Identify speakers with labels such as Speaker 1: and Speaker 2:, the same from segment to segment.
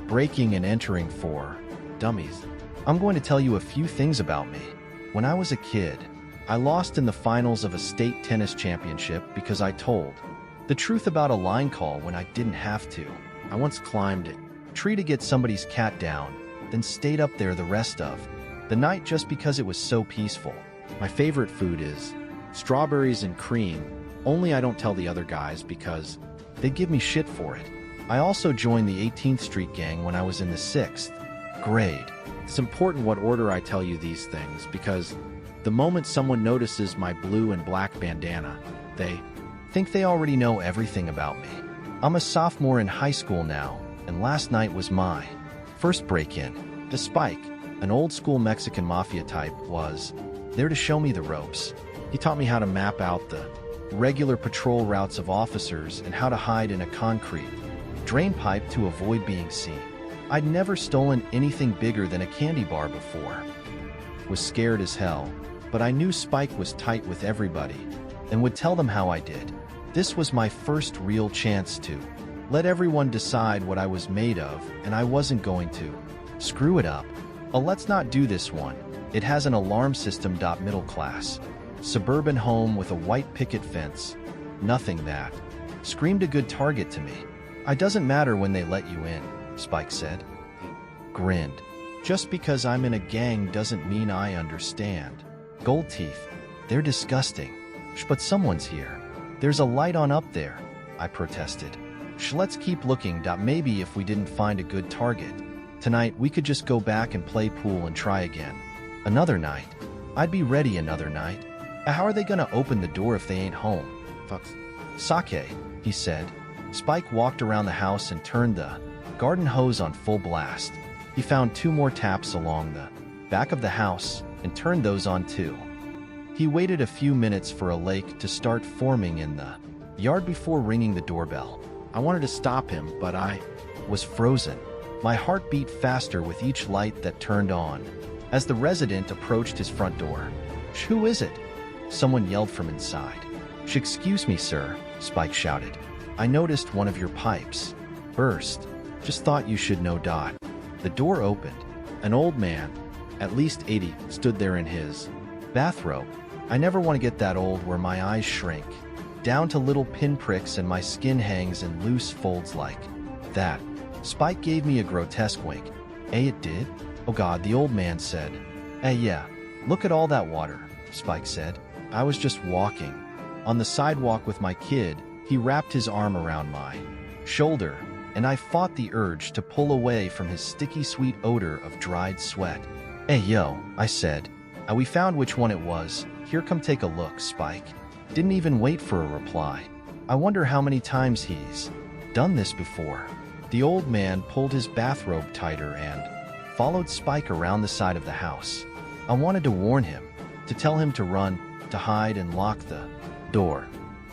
Speaker 1: breaking and entering for dummies. I'm going to tell you a few things about me. When I was a kid, I lost in the finals of a state tennis championship because I told the truth about a line call when I didn't have to. I once climbed a tree to get somebody's cat down, then stayed up there the rest of the night just because it was so peaceful. My favorite food is strawberries and cream, only I don't tell the other guys because they give me shit for it. I also joined the 18th Street Gang when I was in the 6th grade. It's important what order I tell you these things because the moment someone notices my blue and black bandana, they think they already know everything about me. I'm a sophomore in high school now, and last night was my first break-in. The Spike, an old-school Mexican mafia type, was there to show me the ropes. He taught me how to map out the regular patrol routes of officers and how to hide in a concrete drain pipe to avoid being seen. I'd never stolen anything bigger than a candy bar before. Was scared as hell, but I knew Spike was tight with everybody and would tell them how I did. This was my first real chance to let everyone decide what I was made of, and I wasn't going to screw it up. Let's not do this one. It has an alarm system. Middle class suburban home with a white picket fence. Nothing that screamed a good target to me. It doesn't matter when they let you in, Spike said. He grinned. Just because I'm in a gang doesn't mean I understand. Gold teeth. They're disgusting. But someone's here. There's a light on up there, I protested. Let's keep looking. Maybe if we didn't find a good target tonight, we could just go back and play pool and try again. Another night. I'd be ready another night. How are they gonna open the door if they ain't home? Fuck. Sake, he said. Spike walked around the house and turned the garden hose on full blast. He found 2 more taps along the back of the house and turned those on too. He waited a few minutes for a lake to start forming in the yard before ringing the doorbell. I wanted to stop him, but I was frozen. My heart beat faster with each light that turned on. As the resident approached his front door, "Who is it?" Someone yelled from inside. "Excuse me, sir," Spike shouted. "I noticed one of your pipes burst. Just thought you should know. The door opened. An old man, at least 80, stood there in his bathrobe. I never want to get that old where my eyes shrink down to little pinpricks and my skin hangs in loose folds like that. Spike gave me a grotesque wink. It did? Oh God, the old man said. Yeah. Look at all that water, Spike said. I was just walking on the sidewalk with my kid. He wrapped his arm around my shoulder, and I fought the urge to pull away from his sticky sweet odor of dried sweat. Hey, yo, I said. We found which one it was. Here, come take a look, Spike. Didn't even wait for a reply. I wonder how many times he's done this before. The old man pulled his bathrobe tighter and followed Spike around the side of the house. I wanted to warn him, to tell him to run, to hide and lock the door.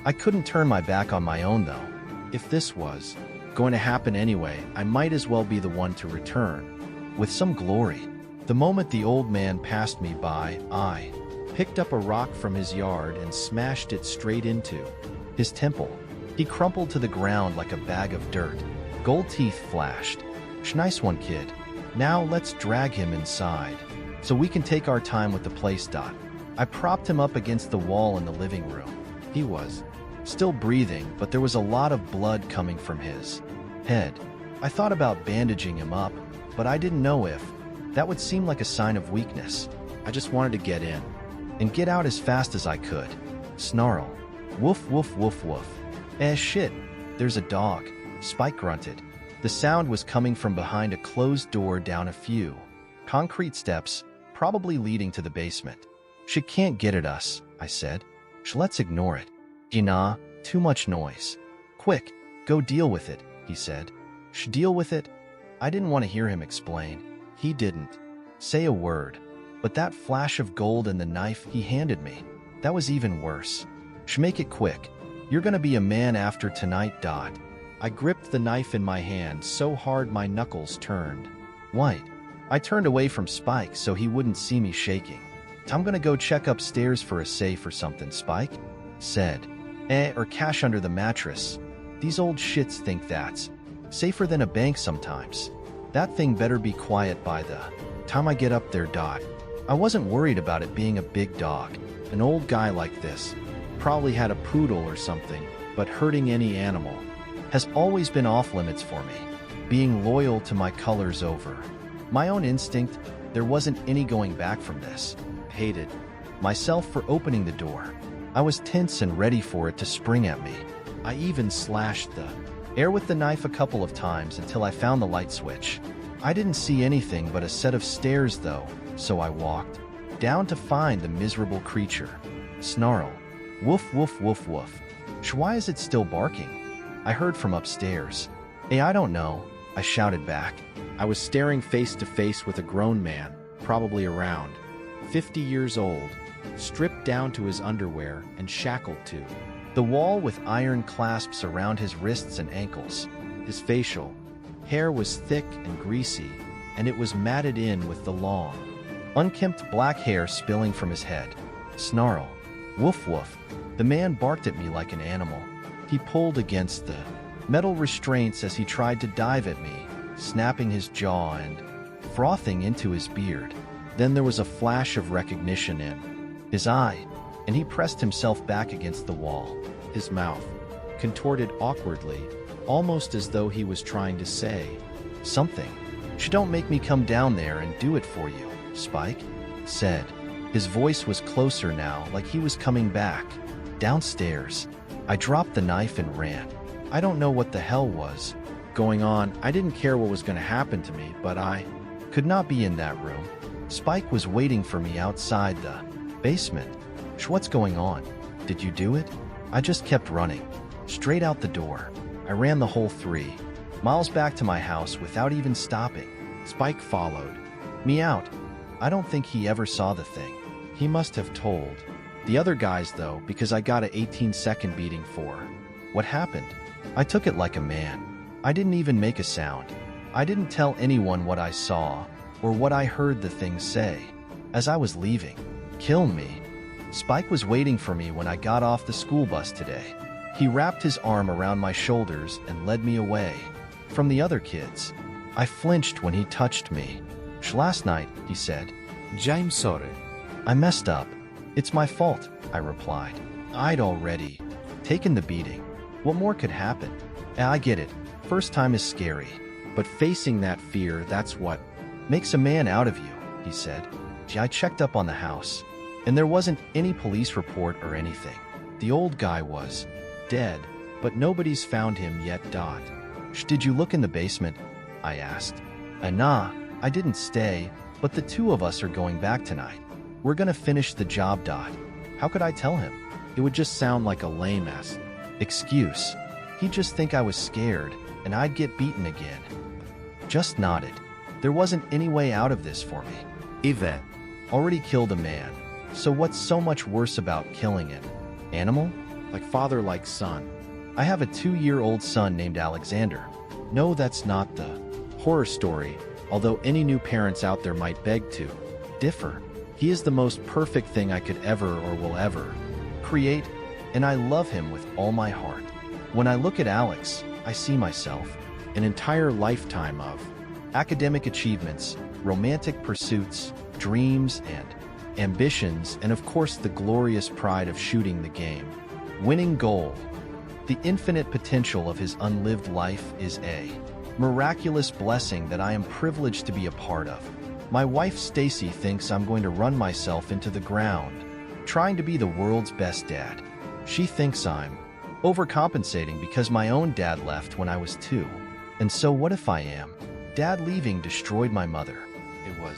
Speaker 1: I couldn't turn my back on my own, though. If this was going to happen anyway, I might as well be the one to return with some glory. The moment the old man passed me by, I picked up a rock from his yard and smashed it straight into his temple. He crumpled to the ground like a bag of dirt. Gold teeth flashed. Nice one, kid. Now let's drag him inside so we can take our time with the place. I propped him up against the wall in the living room. He was still breathing, but there was a lot of blood coming from his head. I thought about bandaging him up, but I didn't know if that would seem like a sign of weakness. I just wanted to get in and get out as fast as I could. Snarl. Woof, woof, woof, woof. Shit. There's a dog. Spike grunted. The sound was coming from behind a closed door down a few concrete steps, probably leading to the basement. She can't get at us, I said. Let's ignore it. Nah, too much noise. Quick, go deal with it, he said. Deal with it? I didn't want to hear him explain. He didn't say a word, but that flash of gold and the knife he handed me, that was even worse. Make it quick. You're gonna be a man after tonight. I gripped the knife in my hand so hard my knuckles turned white. I turned away from Spike so he wouldn't see me shaking. I'm gonna go check upstairs for a safe or something, Spike said. Or cash under the mattress. These old shits think that's safer than a bank sometimes. That thing better be quiet by the time I get up there, Dot. I wasn't worried about it being a big dog. An old guy like this probably had a poodle or something, but hurting any animal has always been off limits for me. Being loyal to my colors over my own instinct, there wasn't any going back from this. Hated myself for opening the door. I was tense and ready for it to spring at me. I even slashed the air with the knife a couple of times until I found the light switch. I didn't see anything but a set of stairs though, so I walked down to find the miserable creature. Snarl. Woof, woof, woof, woof. Why is it still barking? I heard from upstairs. Hey, I don't know, I shouted back. I was staring face to face with a grown man, probably around 50 years old, stripped down to his underwear and shackled to the wall with iron clasps around his wrists and ankles. His facial hair was thick and greasy, and it was matted in with the long, unkempt black hair spilling from his head. Snarl. Woof woof. The man barked at me like an animal. He pulled against the metal restraints as he tried to dive at me, snapping his jaw and frothing into his beard. Then there was a flash of recognition in his eye, and he pressed himself back against the wall. His mouth contorted awkwardly, almost as though he was trying to say something. Don't make me come down there and do it for you, Spike said. His voice was closer now, like he was coming back. Downstairs. I dropped the knife and ran. I don't know what the hell was going on. I didn't care what was going to happen to me, but I could not be in that room. Spike was waiting for me outside the basement. What's going on? Did you do it? I just kept running. Straight out the door. I ran the whole 3 miles back to my house without even stopping. Spike followed me out. I don't think he ever saw the thing. He must have told the other guys though, because I got an 18-second beating for what happened. I took it like a man. I didn't even make a sound. I didn't tell anyone what I saw or what I heard the thing say. As I was leaving, kill me. Spike was waiting for me when I got off the school bus today. He wrapped his arm around my shoulders and led me away from the other kids. I flinched when he touched me. Last night, he said.
Speaker 2: James, sorry.
Speaker 1: I messed up. It's my fault, I replied. I'd already taken the beating. What more could happen? I get it. First time is scary. But facing that fear, that's what makes a man out of you, he said. I checked up on the house, and there wasn't any police report or anything. The old guy was dead, but nobody's found him yet. Did you look in the basement? I asked. Nah, I didn't stay, but the 2 of us are going back tonight. We're gonna finish the job. How could I tell him? It would just sound like a lame-ass excuse. He'd just think I was scared, and I'd get beaten again. Just nodded. There wasn't any way out of this for me.
Speaker 2: Yvette.
Speaker 1: Already killed a man, so what's so much worse about killing an animal? Like father, like son. I have a 2-year-old son named Alexander. No, that's not the horror story, although any new parents out there might beg to differ. He is the most perfect thing I could ever or will ever create, and I love him with all my heart. When I look at Alex, I see myself, an entire lifetime of academic achievements, romantic pursuits, dreams and ambitions, and of course the glorious pride of shooting the game winning goal. The infinite potential of his unlived life is a miraculous blessing that I am privileged to be a part of. My wife Stacy thinks I'm going to run myself into the ground, trying to be the world's best dad. She thinks I'm overcompensating because my own dad left when I was 2. And so what if I am? Dad leaving destroyed my mother. It was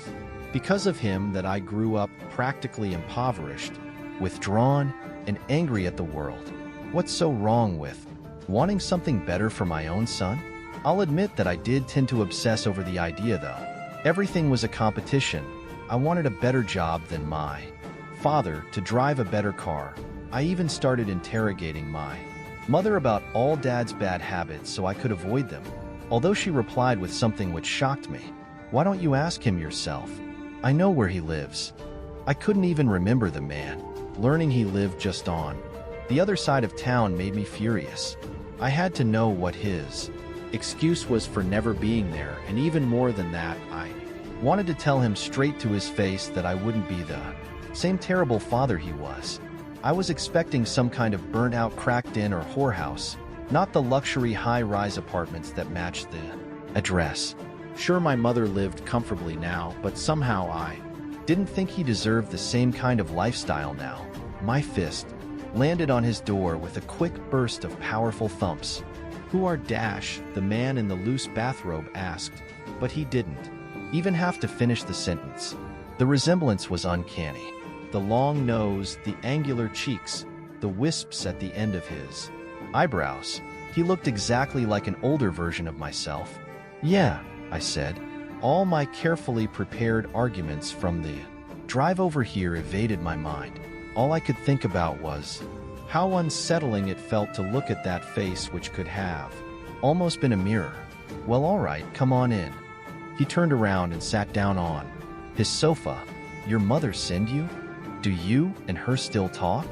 Speaker 1: because of him that I grew up practically impoverished, withdrawn, and angry at the world. What's so wrong with wanting something better for my own son? I'll admit that I did tend to obsess over the idea though. Everything was a competition. I wanted a better job than my father, to drive a better car. I even started interrogating my mother about all Dad's bad habits so I could avoid them, although she replied with something which shocked me. Why don't you ask him yourself? I know where he lives. I couldn't even remember the man. Learning he lived just on the other side of town made me furious. I had to know what his excuse was for never being there, and even more than that, I wanted to tell him straight to his face that I wouldn't be the same terrible father he was. I was expecting some kind of burnt-out, cracked-in or whorehouse, not the luxury high-rise apartments that matched the address. Sure, my mother lived comfortably now, but somehow I didn't think he deserved the same kind of lifestyle now. My fist landed on his door with a quick burst of powerful thumps. "Who are Dash?" the man in the loose bathrobe asked, but he didn't even have to finish the sentence. The resemblance was uncanny. The long nose, the angular cheeks, the wisps at the end of his eyebrows. He looked exactly like an older version of myself. "Yeah," I said. All my carefully prepared arguments from the drive over here evaded my mind. All I could think about was how unsettling it felt to look at that face, which could have almost been a mirror. "Well, all right, come on in." He turned around and sat down on his sofa. "Your mother send you? Do you and her still talk?"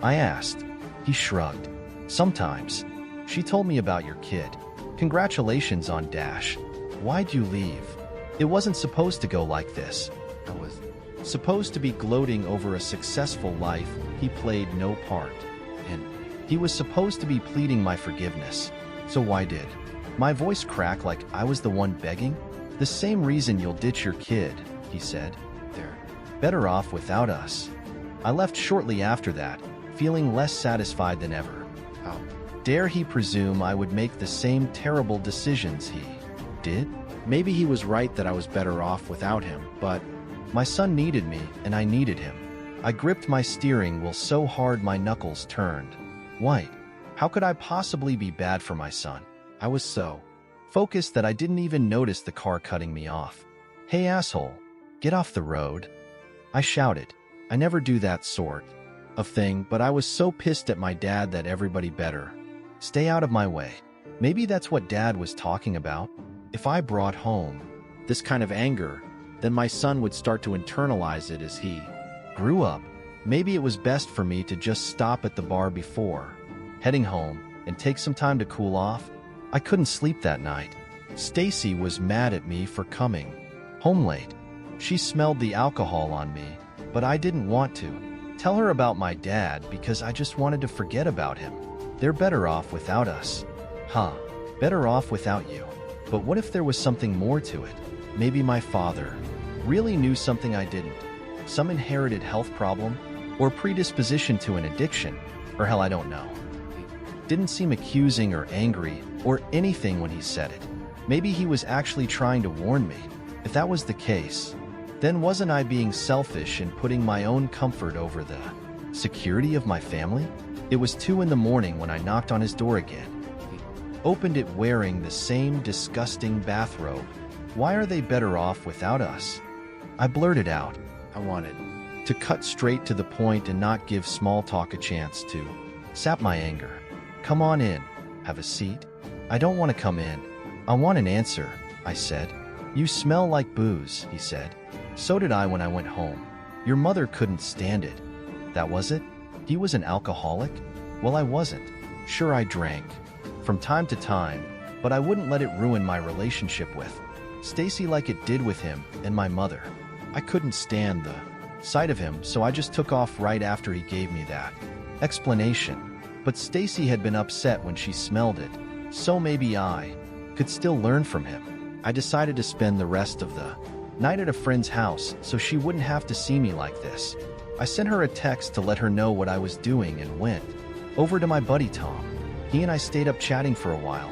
Speaker 1: I asked. He shrugged. "Sometimes. She told me about your kid. Congratulations on Dash. Why'd you leave? It wasn't supposed to go like this. I was supposed to be gloating over a successful life he played no part. And he was supposed to be pleading my forgiveness. So why did my voice crack like I was the one begging? The same reason you'll ditch your kid," he said. "They're better off without us." I left shortly after that, feeling less satisfied than ever. How dare he presume I would make the same terrible decisions he did? Maybe he was right that I was better off without him, but my son needed me, and I needed him. I gripped my steering wheel so hard my knuckles turned white. How could I possibly be bad for my son? I was so focused that I didn't even notice the car cutting me off. "Hey, asshole, get off the road," I shouted. I never do that sort of thing, but I was so pissed at my dad that everybody better stay out of my way. Maybe that's what Dad was talking about. If I brought home this kind of anger, then my son would start to internalize it as he grew up. Maybe it was best for me to just stop at the bar before heading home and take some time to cool off. I couldn't sleep that night. Stacy was mad at me for coming home late. She smelled the alcohol on me, but I didn't want to tell her about my dad because I just wanted to forget about him. "They're better off without us." Huh, better off without you. But what if there was something more to it? Maybe my father really knew something I didn't. Some inherited health problem, or predisposition to an addiction, or hell, I don't know. He didn't seem accusing or angry or anything when he said it. Maybe he was actually trying to warn me. If that was the case, then wasn't I being selfish and putting my own comfort over the security of my family? It was 2 in the morning when I knocked on his door again. He opened it wearing the same disgusting bathrobe. "Why are they better off without us?" I blurted out. I wanted to cut straight to the point and not give small talk a chance to sap my anger. "Come on in. Have a seat." "I don't want to come in. I want an answer," I said. "You smell like booze," he said. "So did I when I went home. Your mother couldn't stand it." That was it? He was an alcoholic? Well, I wasn't. Sure, I drank from time to time, but I wouldn't let it ruin my relationship with Stacy like it did with him and my mother. I couldn't stand the sight of him, so I just took off right after he gave me that explanation. But Stacy had been upset when she smelled it, so maybe I could still learn from him. I decided to spend the rest of the night at a friend's house so she wouldn't have to see me like this. I sent her a text to let her know what I was doing and went over to my buddy Tom. He and I stayed up chatting for a while.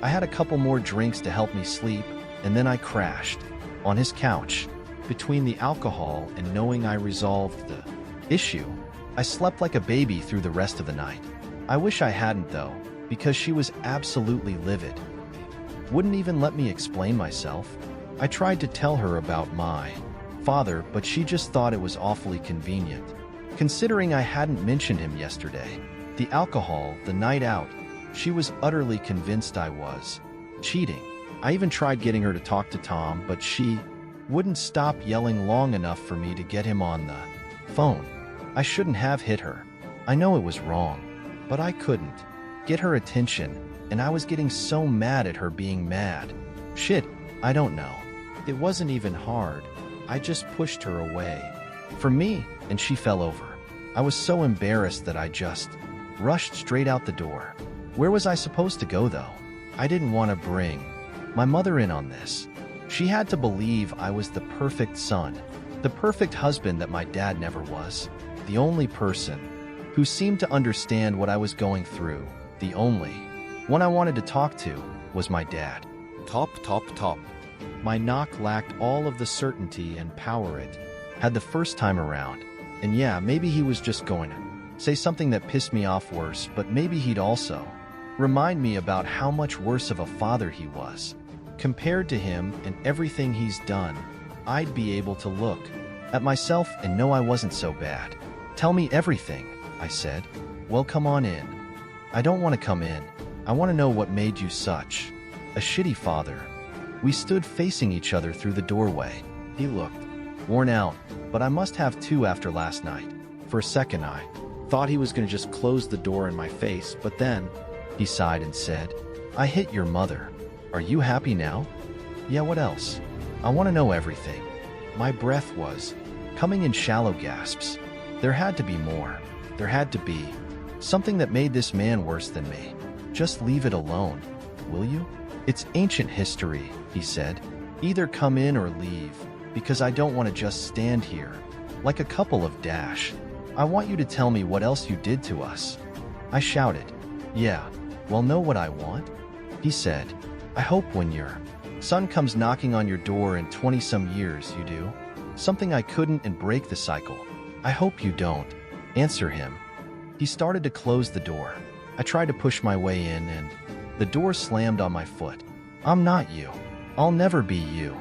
Speaker 1: I had a couple more drinks to help me sleep, and then I crashed on his couch. Between the alcohol and knowing I resolved the issue, I slept like a baby through the rest of the night. I wish I hadn't, though, because she was absolutely livid. Wouldn't even let me explain myself. I tried to tell her about my father, but she just thought it was awfully convenient, considering I hadn't mentioned him yesterday. The alcohol, the night out, she was utterly convinced I was cheating. I even tried getting her to talk to Tom, but she wouldn't stop yelling long enough for me to get him on the phone. I shouldn't have hit her. I know it was wrong, but I couldn't get her attention. and I was getting so mad at her being mad. Shit, I don't know. It wasn't even hard. I just pushed her away. From me, and she fell over. I was so embarrassed that I just rushed straight out the door. Where was I supposed to go, though? I didn't want to bring my mother in on this. She had to believe I was the perfect son, the perfect husband that my dad never was, the only person who seemed to understand what I was going through. The only one I wanted to talk to was my dad. Top, top, top. My knock lacked all of the certainty and power it had the first time around. And yeah, maybe he was just going to say something that pissed me off worse, but maybe he'd also remind me about how much worse of a father he was. Compared to him and everything he's done, I'd be able to look at myself and know I wasn't so bad. Tell me everything, I said. Well, come on in. I don't want to come in. I want to know what made you such a shitty father. We stood facing each other through the doorway. He looked worn out, but I must have too after last night. For a second, I thought he was going to just close the door in my face, but then he sighed and said, I hit your mother. Are you happy now? Yeah, what else? I want to know everything. My breath was coming in shallow gasps. There had to be more. There had to be something that made this man worse than me. Just leave it alone, will you? It's ancient history, he said. Either come in or leave, because I don't want to just stand here like a couple of dash. I want you to tell me what else you did to us. I shouted. Yeah, well, know what I want? He said, I hope when your son comes knocking on your door in 20-some years you do something I couldn't and break the cycle. I hope you don't. Answer him. He started to close the door. I tried to push my way in and the door slammed on my foot. I'm not you. I'll never be you.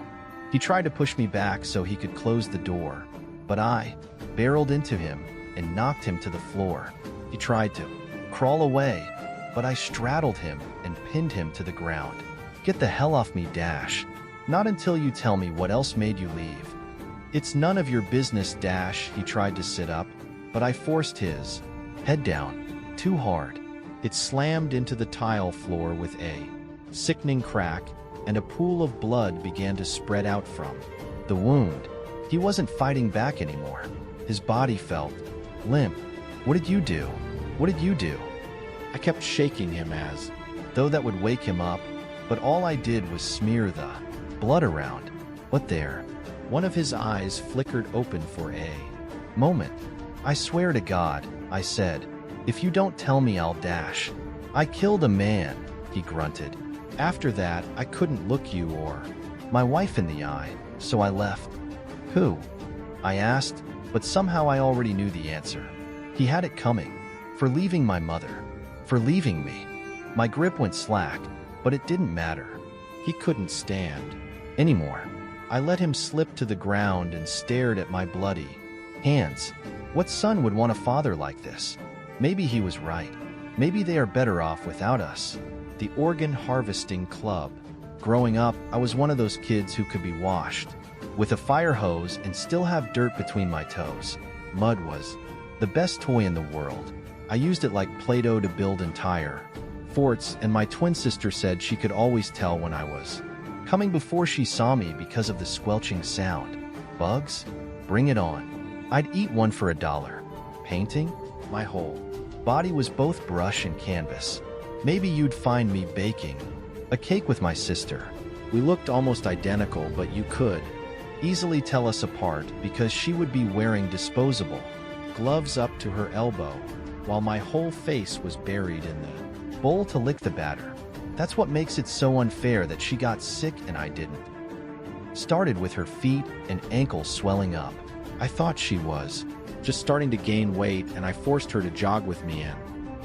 Speaker 1: He tried to push me back so he could close the door, but I barreled into him and knocked him to the floor. He tried to crawl away, but I straddled him and pinned him to the ground. Get the hell off me, Dash. Not until you tell me what else made you leave. It's none of your business, Dash. He tried to sit up, but I forced his head down too hard. It slammed into the tile floor with a sickening crack, and a pool of blood began to spread out from the wound. He wasn't fighting back anymore. His body felt limp. What did you do? What did you do? I kept shaking him as though that would wake him up, but all I did was smear the blood around. What there? One of his eyes flickered open for a moment. I swear to God, I said, if you don't tell me, I'll dash. I killed a man, he grunted. After that, I couldn't look you or my wife in the eye, so I left. Who? I asked, but somehow I already knew the answer. He had it coming. For leaving my mother. For leaving me. My grip went slack, but it didn't matter. He couldn't stand anymore. I let him slip to the ground and stared at my bloody hands. What son would want a father like this? Maybe he was right. Maybe they are better off without us. The organ harvesting club. Growing up, I was one of those kids who could be washed with a fire hose and still have dirt between my toes. Mud was the best toy in the world. I used it like Play-Doh to build entire forts, and my twin sister said she could always tell when I was coming before she saw me because of the squelching sound. Bugs? Bring it on. I'd eat one for $1. Painting? My whole body was both brush and canvas. Maybe you'd find me baking a cake with my sister. We looked almost identical, but you could easily tell us apart because she would be wearing disposable gloves up to her elbow, while my whole face was buried in the bowl to lick the batter. That's what makes it so unfair that she got sick and I didn't. Started with her feet and ankles swelling up. I thought she was just starting to gain weight, and I forced her to jog with me in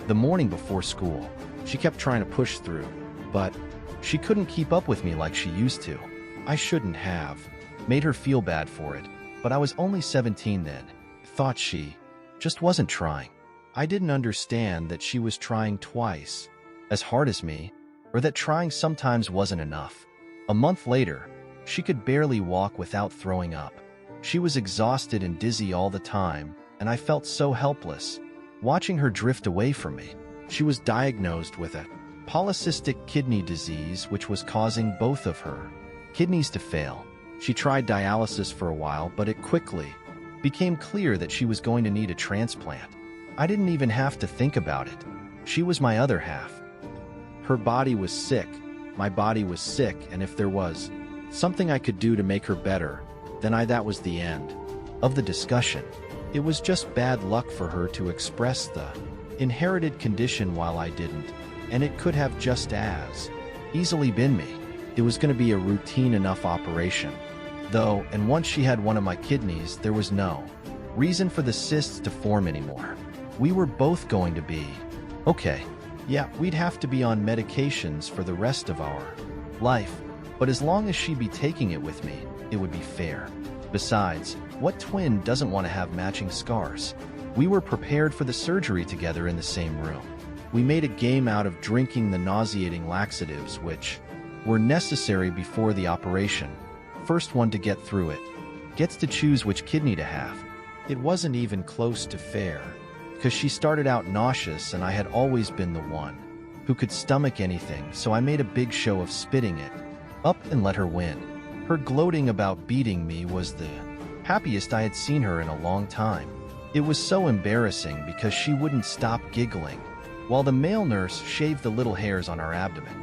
Speaker 1: the morning before school. She kept trying to push through, but she couldn't keep up with me like she used to. I shouldn't have made her feel bad for it, but I was only 17 then. Thought she just wasn't trying. I didn't understand that she was trying twice as hard as me, or that trying sometimes wasn't enough. A month later, she could barely walk without throwing up. She was exhausted and dizzy all the time, and I felt so helpless, watching her drift away from me. She was diagnosed with a polycystic kidney disease, which was causing both of her kidneys to fail. She tried dialysis for a while, but it quickly became clear that she was going to need a transplant. I didn't even have to think about it. She was my other half. Her body was sick, my body was sick, and if there was something I could do to make her better, then that was the end of the discussion. It was just bad luck for her to express the inherited condition while I didn't, and it could have just as easily been me. It was going to be a routine enough operation, though, and once she had one of my kidneys, there was no reason for the cysts to form anymore. We were both going to be okay. Yeah, we'd have to be on medications for the rest of our life, but as long as she'd be taking it with me, it would be fair. Besides, what twin doesn't want to have matching scars? We were prepared for the surgery together in the same room. We made a game out of drinking the nauseating laxatives, which were necessary before the operation. First one to get through it gets to choose which kidney to have. It wasn't even close to fair, because she started out nauseous and I had always been the one who could stomach anything, so I made a big show of spitting it up and let her win. Her gloating about beating me was the happiest I had seen her in a long time. It was so embarrassing because she wouldn't stop giggling, while the male nurse shaved the little hairs on our abdomen.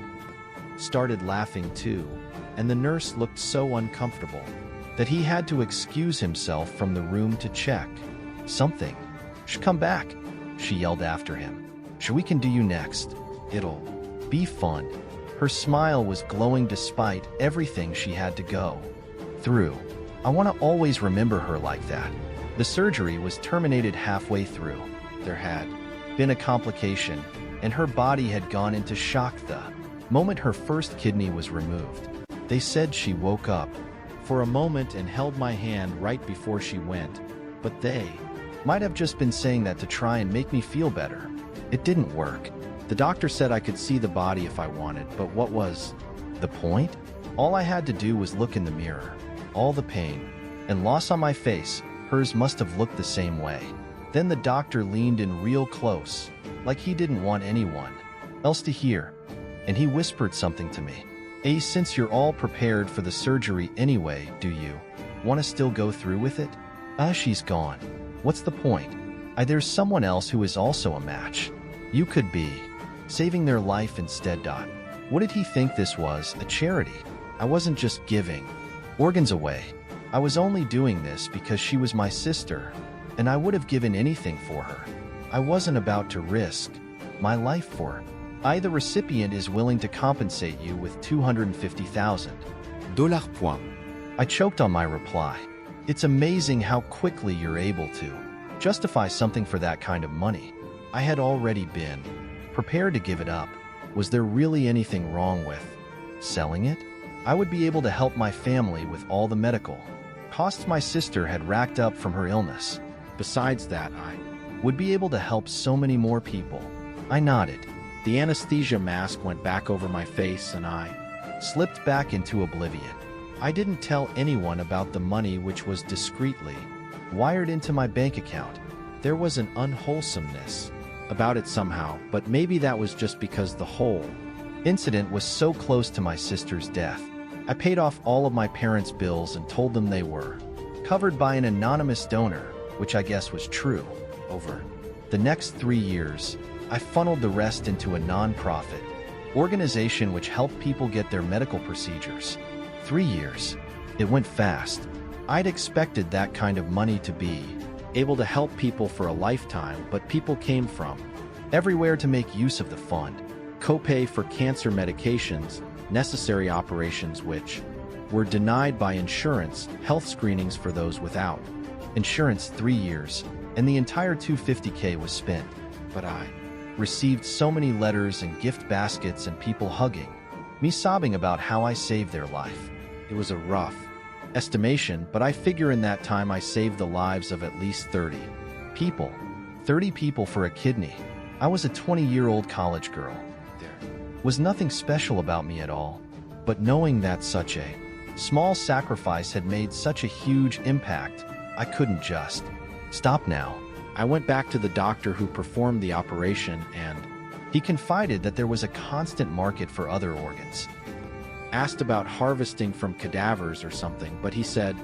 Speaker 1: Started laughing too, and the nurse looked so uncomfortable that he had to excuse himself from the room to check something. Come back, she yelled after him. We can do you next. It'll be fun. Her smile was glowing despite everything she had to go through. I want to always remember her like that. The surgery was terminated halfway through. There had been a complication, and her body had gone into shock the moment her first kidney was removed. They said she woke up for a moment and held my hand right before she went, but they might have just been saying that to try and make me feel better. It didn't work. The doctor said I could see the body if I wanted, but what was the point? All I had to do was look in the mirror. All the pain and loss on my face, hers must have looked the same way. Then the doctor leaned in real close, like he didn't want anyone else to hear, and he whispered something to me. Since you're all prepared for the surgery anyway, do you want to still go through with it? She's gone. What's the point? There's someone else who is also a match. You could be saving their life instead. What did he think this was, a charity? I wasn't just giving organs away. I was only doing this because she was my sister, and I would have given anything for her. I wasn't about to risk my life for her. The recipient is willing to compensate you with $250,000. I choked on my reply. It's amazing how quickly you're able to justify something for that kind of money. I had already been prepared to give it up. Was there really anything wrong with selling it? I would be able to help my family with all the medical costs my sister had racked up from her illness. Besides that, I would be able to help so many more people. I nodded. The anesthesia mask went back over my face and I slipped back into oblivion. I didn't tell anyone about the money, which was discreetly wired into my bank account. There was an unwholesomeness about it somehow, but maybe that was just because the whole incident was so close to my sister's death. I paid off all of my parents' bills and told them they were covered by an anonymous donor, which I guess was true. Over the next 3 years, I funneled the rest into a non-profit organization which helped people get their medical procedures. 3 years. It went fast. I'd expected that kind of money to be able to help people for a lifetime, but people came from everywhere to make use of the fund. Copay for cancer medications, necessary operations which were denied by insurance, health screenings for those without insurance. 3 years, and the entire $250K was spent. But I received so many letters and gift baskets and people hugging me, sobbing about how I saved their life. It was a rough estimation, but I figure in that time I saved the lives of at least 30 people. 30 people for a kidney. I was a 20-year-old college girl. There was nothing special about me at all, but knowing that such a small sacrifice had made such a huge impact, I couldn't just stop now. I went back to the doctor who performed the operation and He confided that there was a constant market for other organs. Asked about harvesting from cadavers or something, but he said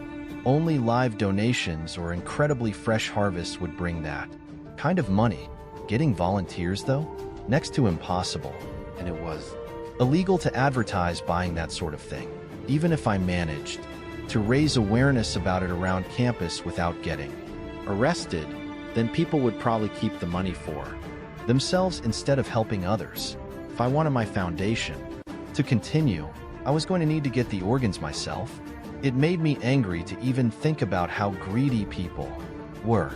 Speaker 1: only live donations or incredibly fresh harvests would bring that kind of money. Getting volunteers, though, next to impossible, and it was illegal to advertise buying that sort of thing. Even if I managed to raise awareness about it around campus without getting arrested, then people would probably keep the money for themselves instead of helping others. If I wanted my foundation to continue, I was going to need to get the organs myself. It made me angry to even think about how greedy people were.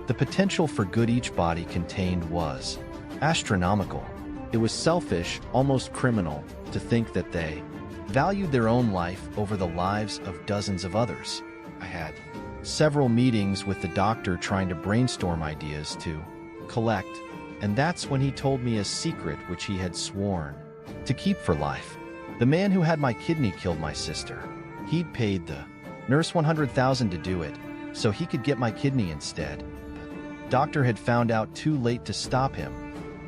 Speaker 1: The potential for good each body contained was astronomical. It was selfish, almost criminal, to think that they valued their own life over the lives of dozens of others. I had several meetings with the doctor trying to brainstorm ideas to collect, and that's when he told me a secret which he had sworn to keep for life. The man who had my kidney killed my sister. He'd paid the nurse $100,000 to do it, so he could get my kidney instead. The doctor had found out too late to stop him.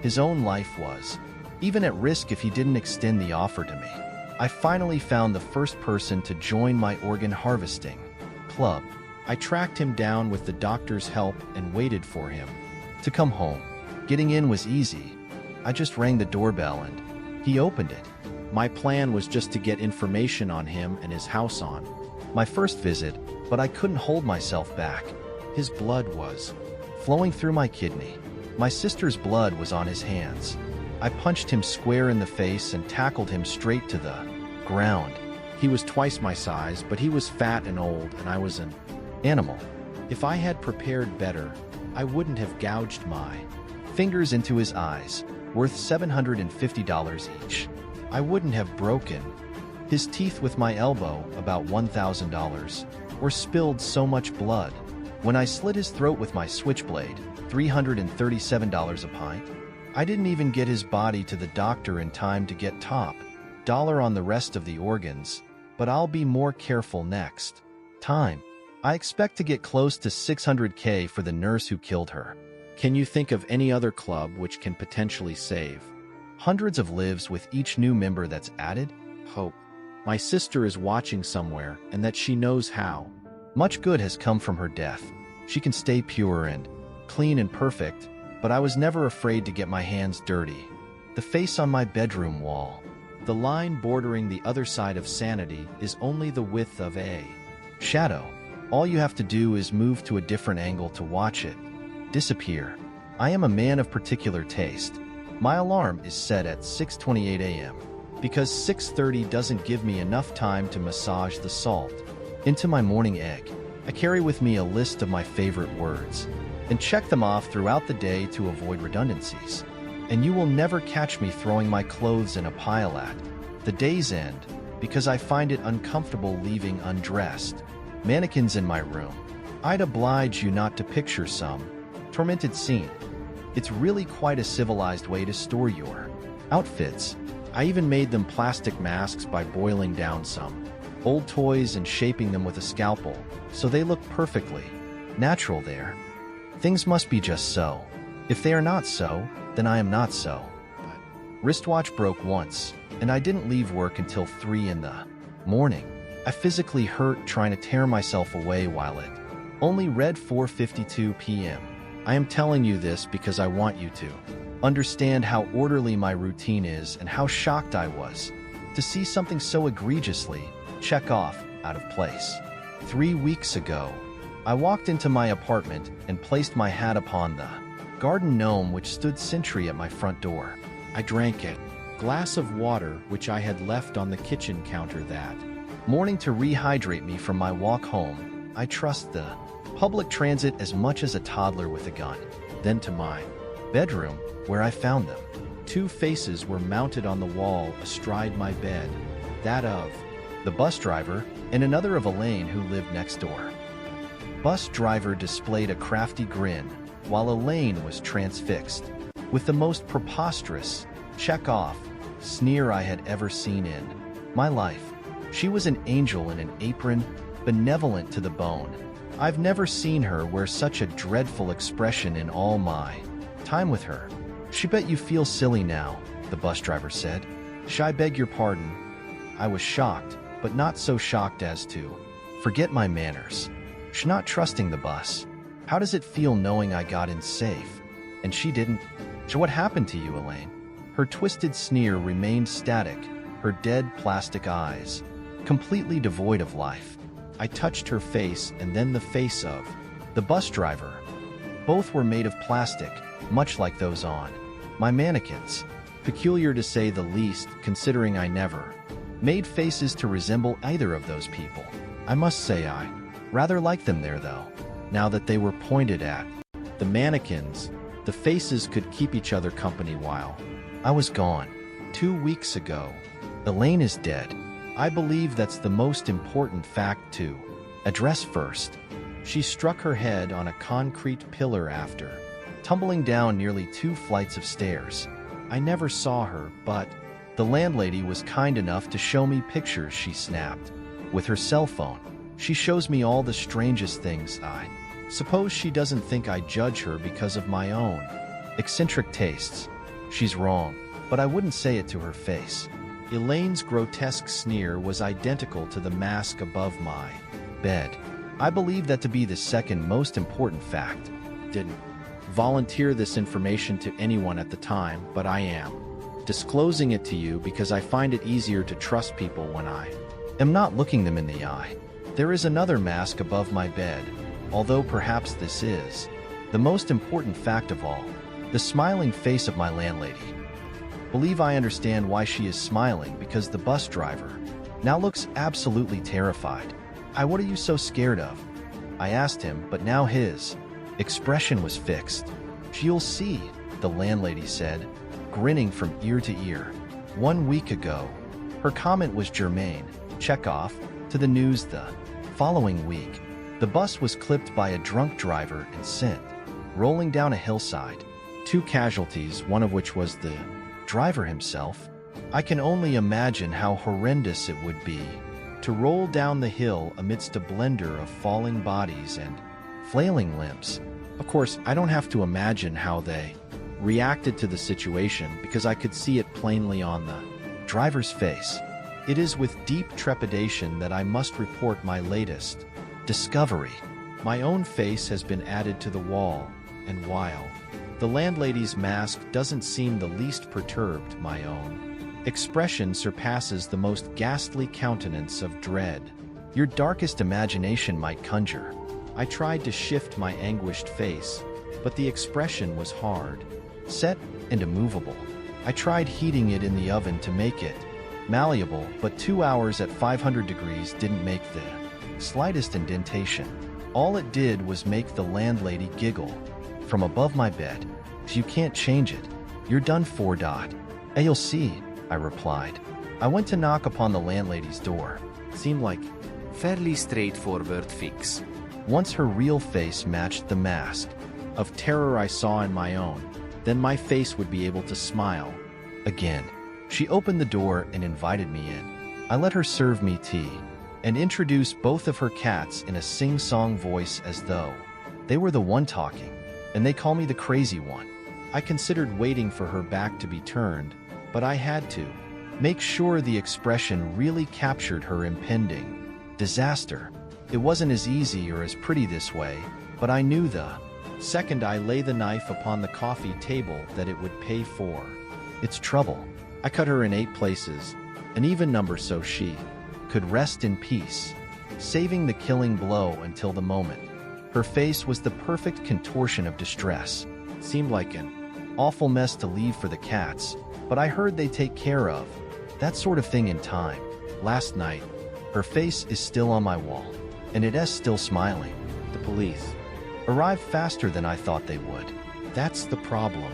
Speaker 1: His own life was even at risk if he didn't extend the offer to me. I finally found the first person to join my organ harvesting club. I tracked him down with the doctor's help and waited for him to come home. Getting in was easy. I just rang the doorbell and he opened it. My plan was just to get information on him and his house on my first visit, but I couldn't hold myself back. His blood was flowing through my kidney. My sister's blood was on his hands. I punched him square in the face and tackled him straight to the ground. He was twice my size, but he was fat and old, and I was an animal. If I had prepared better, I wouldn't have gouged my fingers into his eyes, worth $750 each. I wouldn't have broken his teeth with my elbow, about $1,000, or spilled so much blood. When I slit his throat with my switchblade, $337 a pint, I didn't even get his body to the doctor in time to get top dollar on the rest of the organs, but I'll be more careful next time. I expect to get close to $600K for the nurse who killed her. Can you think of any other club which can potentially save hundreds of lives with each new member that's added? Hope my sister is watching somewhere and that she knows how much good has come from her death. She can stay pure and clean and perfect, but I was never afraid to get my hands dirty. The face on my bedroom wall, the line bordering the other side of sanity, is only the width of a shadow. All you have to do is move to a different angle to watch it disappear. I am a man of particular taste. My alarm is set at 6:28 a.m. because 6:30 doesn't give me enough time to massage the salt into my morning egg. I carry with me a list of my favorite words and check them off throughout the day to avoid redundancies. And you will never catch me throwing my clothes in a pile at the day's end because I find it uncomfortable leaving undressed mannequins in my room. I'd oblige you not to picture some tormented scene. It's really quite a civilized way to store your outfits. I even made them plastic masks by boiling down some old toys and shaping them with a scalpel, so they look perfectly natural there. Things must be just so. If they are not so, then I am not so. But wristwatch broke once, and I didn't leave work until 3 in the morning. I physically hurt trying to tear myself away while it only read 4:52 p.m. I am telling you this because I want you to understand how orderly my routine is and how shocked I was to see something so egregiously check off out of place. 3 weeks ago, I walked into my apartment and placed my hat upon the garden gnome which stood sentry at my front door. I drank a glass of water which I had left on the kitchen counter that morning to rehydrate me from my walk home. I trust the public transit as much as a toddler with a gun. Then to my bedroom, where I found them. 2 faces were mounted on the wall astride my bed, that of the bus driver and another of Elaine who lived next door. Bus driver displayed a crafty grin, while Elaine was transfixed, with the most preposterous, check-off sneer I had ever seen in my life. She was an angel in an apron, benevolent to the bone. I've never seen her wear such a dreadful expression in all my time with her. She bet you feel silly now, the bus driver said. I beg your pardon. I was shocked, but not so shocked as to forget my manners. She not trusting the bus. How does it feel knowing I got in safe? And she didn't? So what happened to you, Elaine? Her twisted sneer remained static, her dead plastic eyes, completely devoid of life. I touched her face and then the face of the bus driver. Both were made of plastic, much like those on my mannequins. Peculiar to say the least, considering I never made faces to resemble either of those people. I must say I rather like them there, though. Now that they were pointed at the mannequins, the faces could keep each other company while I was gone. 2 weeks ago, Elaine is dead. I believe that's the most important fact to address first. She struck her head on a concrete pillar after tumbling down nearly 2 flights of stairs. I never saw her, but the landlady was kind enough to show me pictures she snapped with her cell phone. She shows me all the strangest things. I suppose she doesn't think I judge her because of my own eccentric tastes. She's wrong, but I wouldn't say it to her face. Elaine's grotesque sneer was identical to the mask above my bed. I believe that to be the second most important fact. Didn't volunteer this information to anyone at the time, but I am disclosing it to you because I find it easier to trust people when I am not looking them in the eye. There is another mask above my bed, although perhaps this is the most important fact of all, the smiling face of my landlady. Believe I understand why she is smiling, because the bus driver now looks absolutely terrified. What are you so scared of? I asked him, but now his expression was fixed. You'll see, the landlady said, grinning from ear to ear. 1 week ago, her comment was germane. Check off to the news the following week. The bus was clipped by a drunk driver and sent rolling down a hillside. 2 casualties, one of which was the driver himself. I can only imagine how horrendous it would be to roll down the hill amidst a blender of falling bodies and flailing limbs. Of course, I don't have to imagine how they reacted to the situation because I could see it plainly on the driver's face. It is with deep trepidation that I must report my latest discovery. My own face has been added to the wall, and while the landlady's mask doesn't seem the least perturbed, my own expression surpasses the most ghastly countenance of dread your darkest imagination might conjure. I tried to shift my anguished face, but the expression was hard, set, and immovable. I tried heating it in the oven to make it malleable, but 2 hours at 500 degrees didn't make the slightest indentation. All it did was make the landlady giggle from above my bed. You can't change it. You're done for. You'll see, I replied. I went to knock upon the landlady's door. It seemed like fairly straightforward fix. Once her real face matched the mask of terror I saw in my own, then my face would be able to smile again. She opened the door and invited me in. I let her serve me tea and introduce both of her cats in a sing-song voice as though they were the one talking, and they call me the crazy one. I considered waiting for her back to be turned, but I had to make sure the expression really captured her impending disaster. It wasn't as easy or as pretty this way, but I knew the second I lay the knife upon the coffee table that it would pay for its trouble. I cut her in 8 places, an even number so she could rest in peace, saving the killing blow until the moment. Her face was the perfect contortion of distress. It seemed like an awful mess to leave for the cats, but I heard they take care of that sort of thing in time. Last night, her face is still on my wall, and it is still smiling. The police arrived faster than I thought they would. That's the problem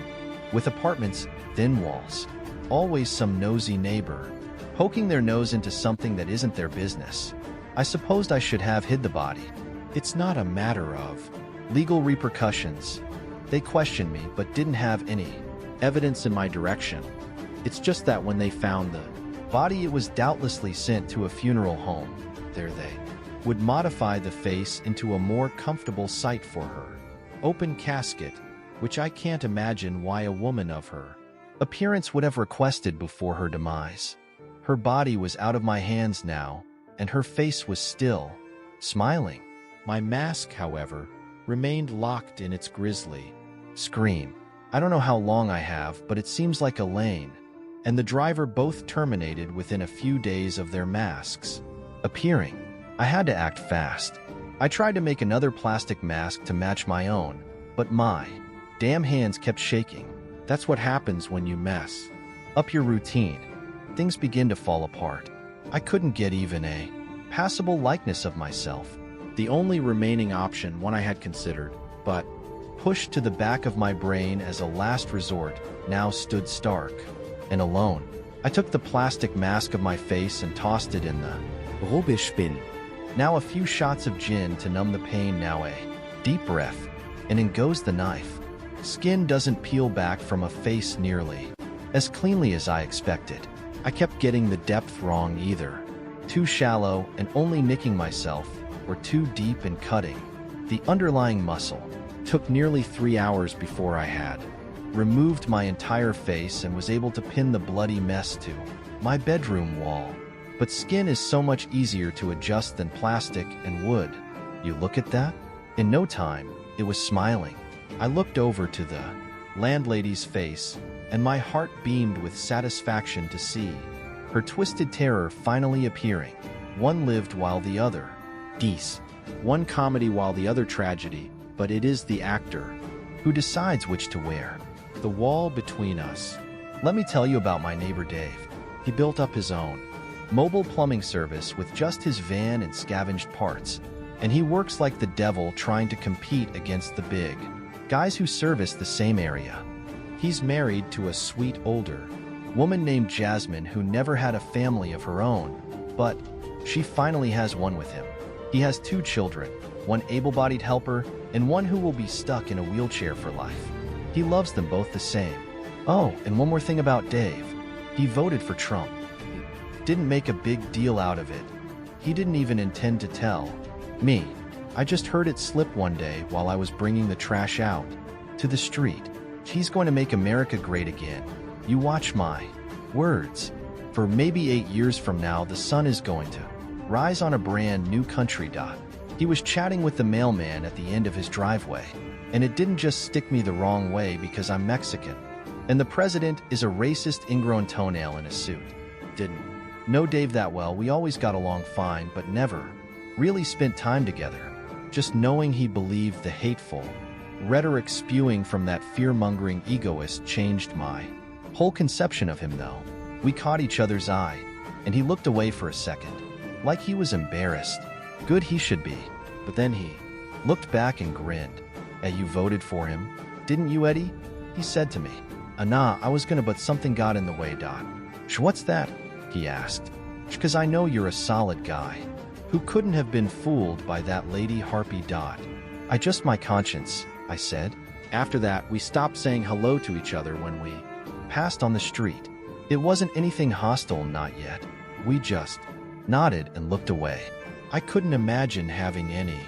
Speaker 1: with apartments, thin walls. Always some nosy neighbor poking their nose into something that isn't their business. I supposed I should have hid the body. It's not a matter of legal repercussions. They questioned me but didn't have any evidence in my direction. It's just that when they found the body, it was doubtlessly sent to a funeral home. There they would modify the face into a more comfortable sight for her. Open casket, which I can't imagine why a woman of her appearance would have requested before her demise. Her body was out of my hands now, and her face was still, smiling. My mask, however, remained locked in its grisly scream. I don't know how long I have, but it seems like Elaine and the driver both terminated within a few days of their masks appearing. I had to act fast. I tried to make another plastic mask to match my own, but my damn hands kept shaking. That's what happens when you mess up your routine. Things begin to fall apart. I couldn't get even a passable likeness of myself. The only remaining option, one I had considered, but pushed to the back of my brain as a last resort, now stood stark and alone. I took the plastic mask of my face and tossed it in the rubbish bin. Now a few shots of gin to numb the pain, now a deep breath, and in goes the knife. Skin doesn't peel back from a face nearly as cleanly as I expected. I kept getting the depth wrong, either too shallow and only nicking myself, or too deep and cutting the underlying muscle. Took nearly 3 hours before I had removed my entire face and was able to pin the bloody mess to my bedroom wall. But skin is so much easier to adjust than plastic and wood. You look at that? In no time, it was smiling. I looked over to the landlady's face, and my heart beamed with satisfaction to see her twisted terror finally appearing. One lived while the other dies. One comedy while the other tragedy, but it is the actor who decides which to wear. The wall between us. Let me tell you about my neighbor Dave. He built up his own mobile plumbing service with just his van and scavenged parts, and he works like the devil trying to compete against the big guys who service the same area. He's married to a sweet older woman named Jasmine who never had a family of her own, but she finally has one with him. He has 2 children, one able-bodied helper and one who will be stuck in a wheelchair for life. He loves them both the same. Oh, and one more thing about Dave. He voted for Trump. Didn't make a big deal out of it. He didn't even intend to tell me. I just heard it slip one day while I was bringing the trash out to the street. He's going to make America great again. You watch my words. For maybe 8 years from now, the sun is going to rise on a brand new country. He was chatting with the mailman at the end of his driveway, and it didn't just stick me the wrong way because I'm Mexican, and the president is a racist ingrown toenail in a suit. Didn't know Dave that well. We always got along fine, but never really spent time together. Just knowing he believed the hateful rhetoric spewing from that fear-mongering egoist changed my whole conception of him, though. We caught each other's eye, and he looked away for a second, like he was embarrassed. Good, he should be. But then he looked back and grinned. You voted for him, didn't you, Eddie? He said to me. Nah, I was gonna, but something got in the way. What's that? He asked. Because I know you're a solid guy who couldn't have been fooled by that lady harpy. I just my conscience, I said. After that, we stopped saying hello to each other when we passed on the street. It wasn't anything hostile, not yet. We just nodded and looked away. I couldn't imagine having any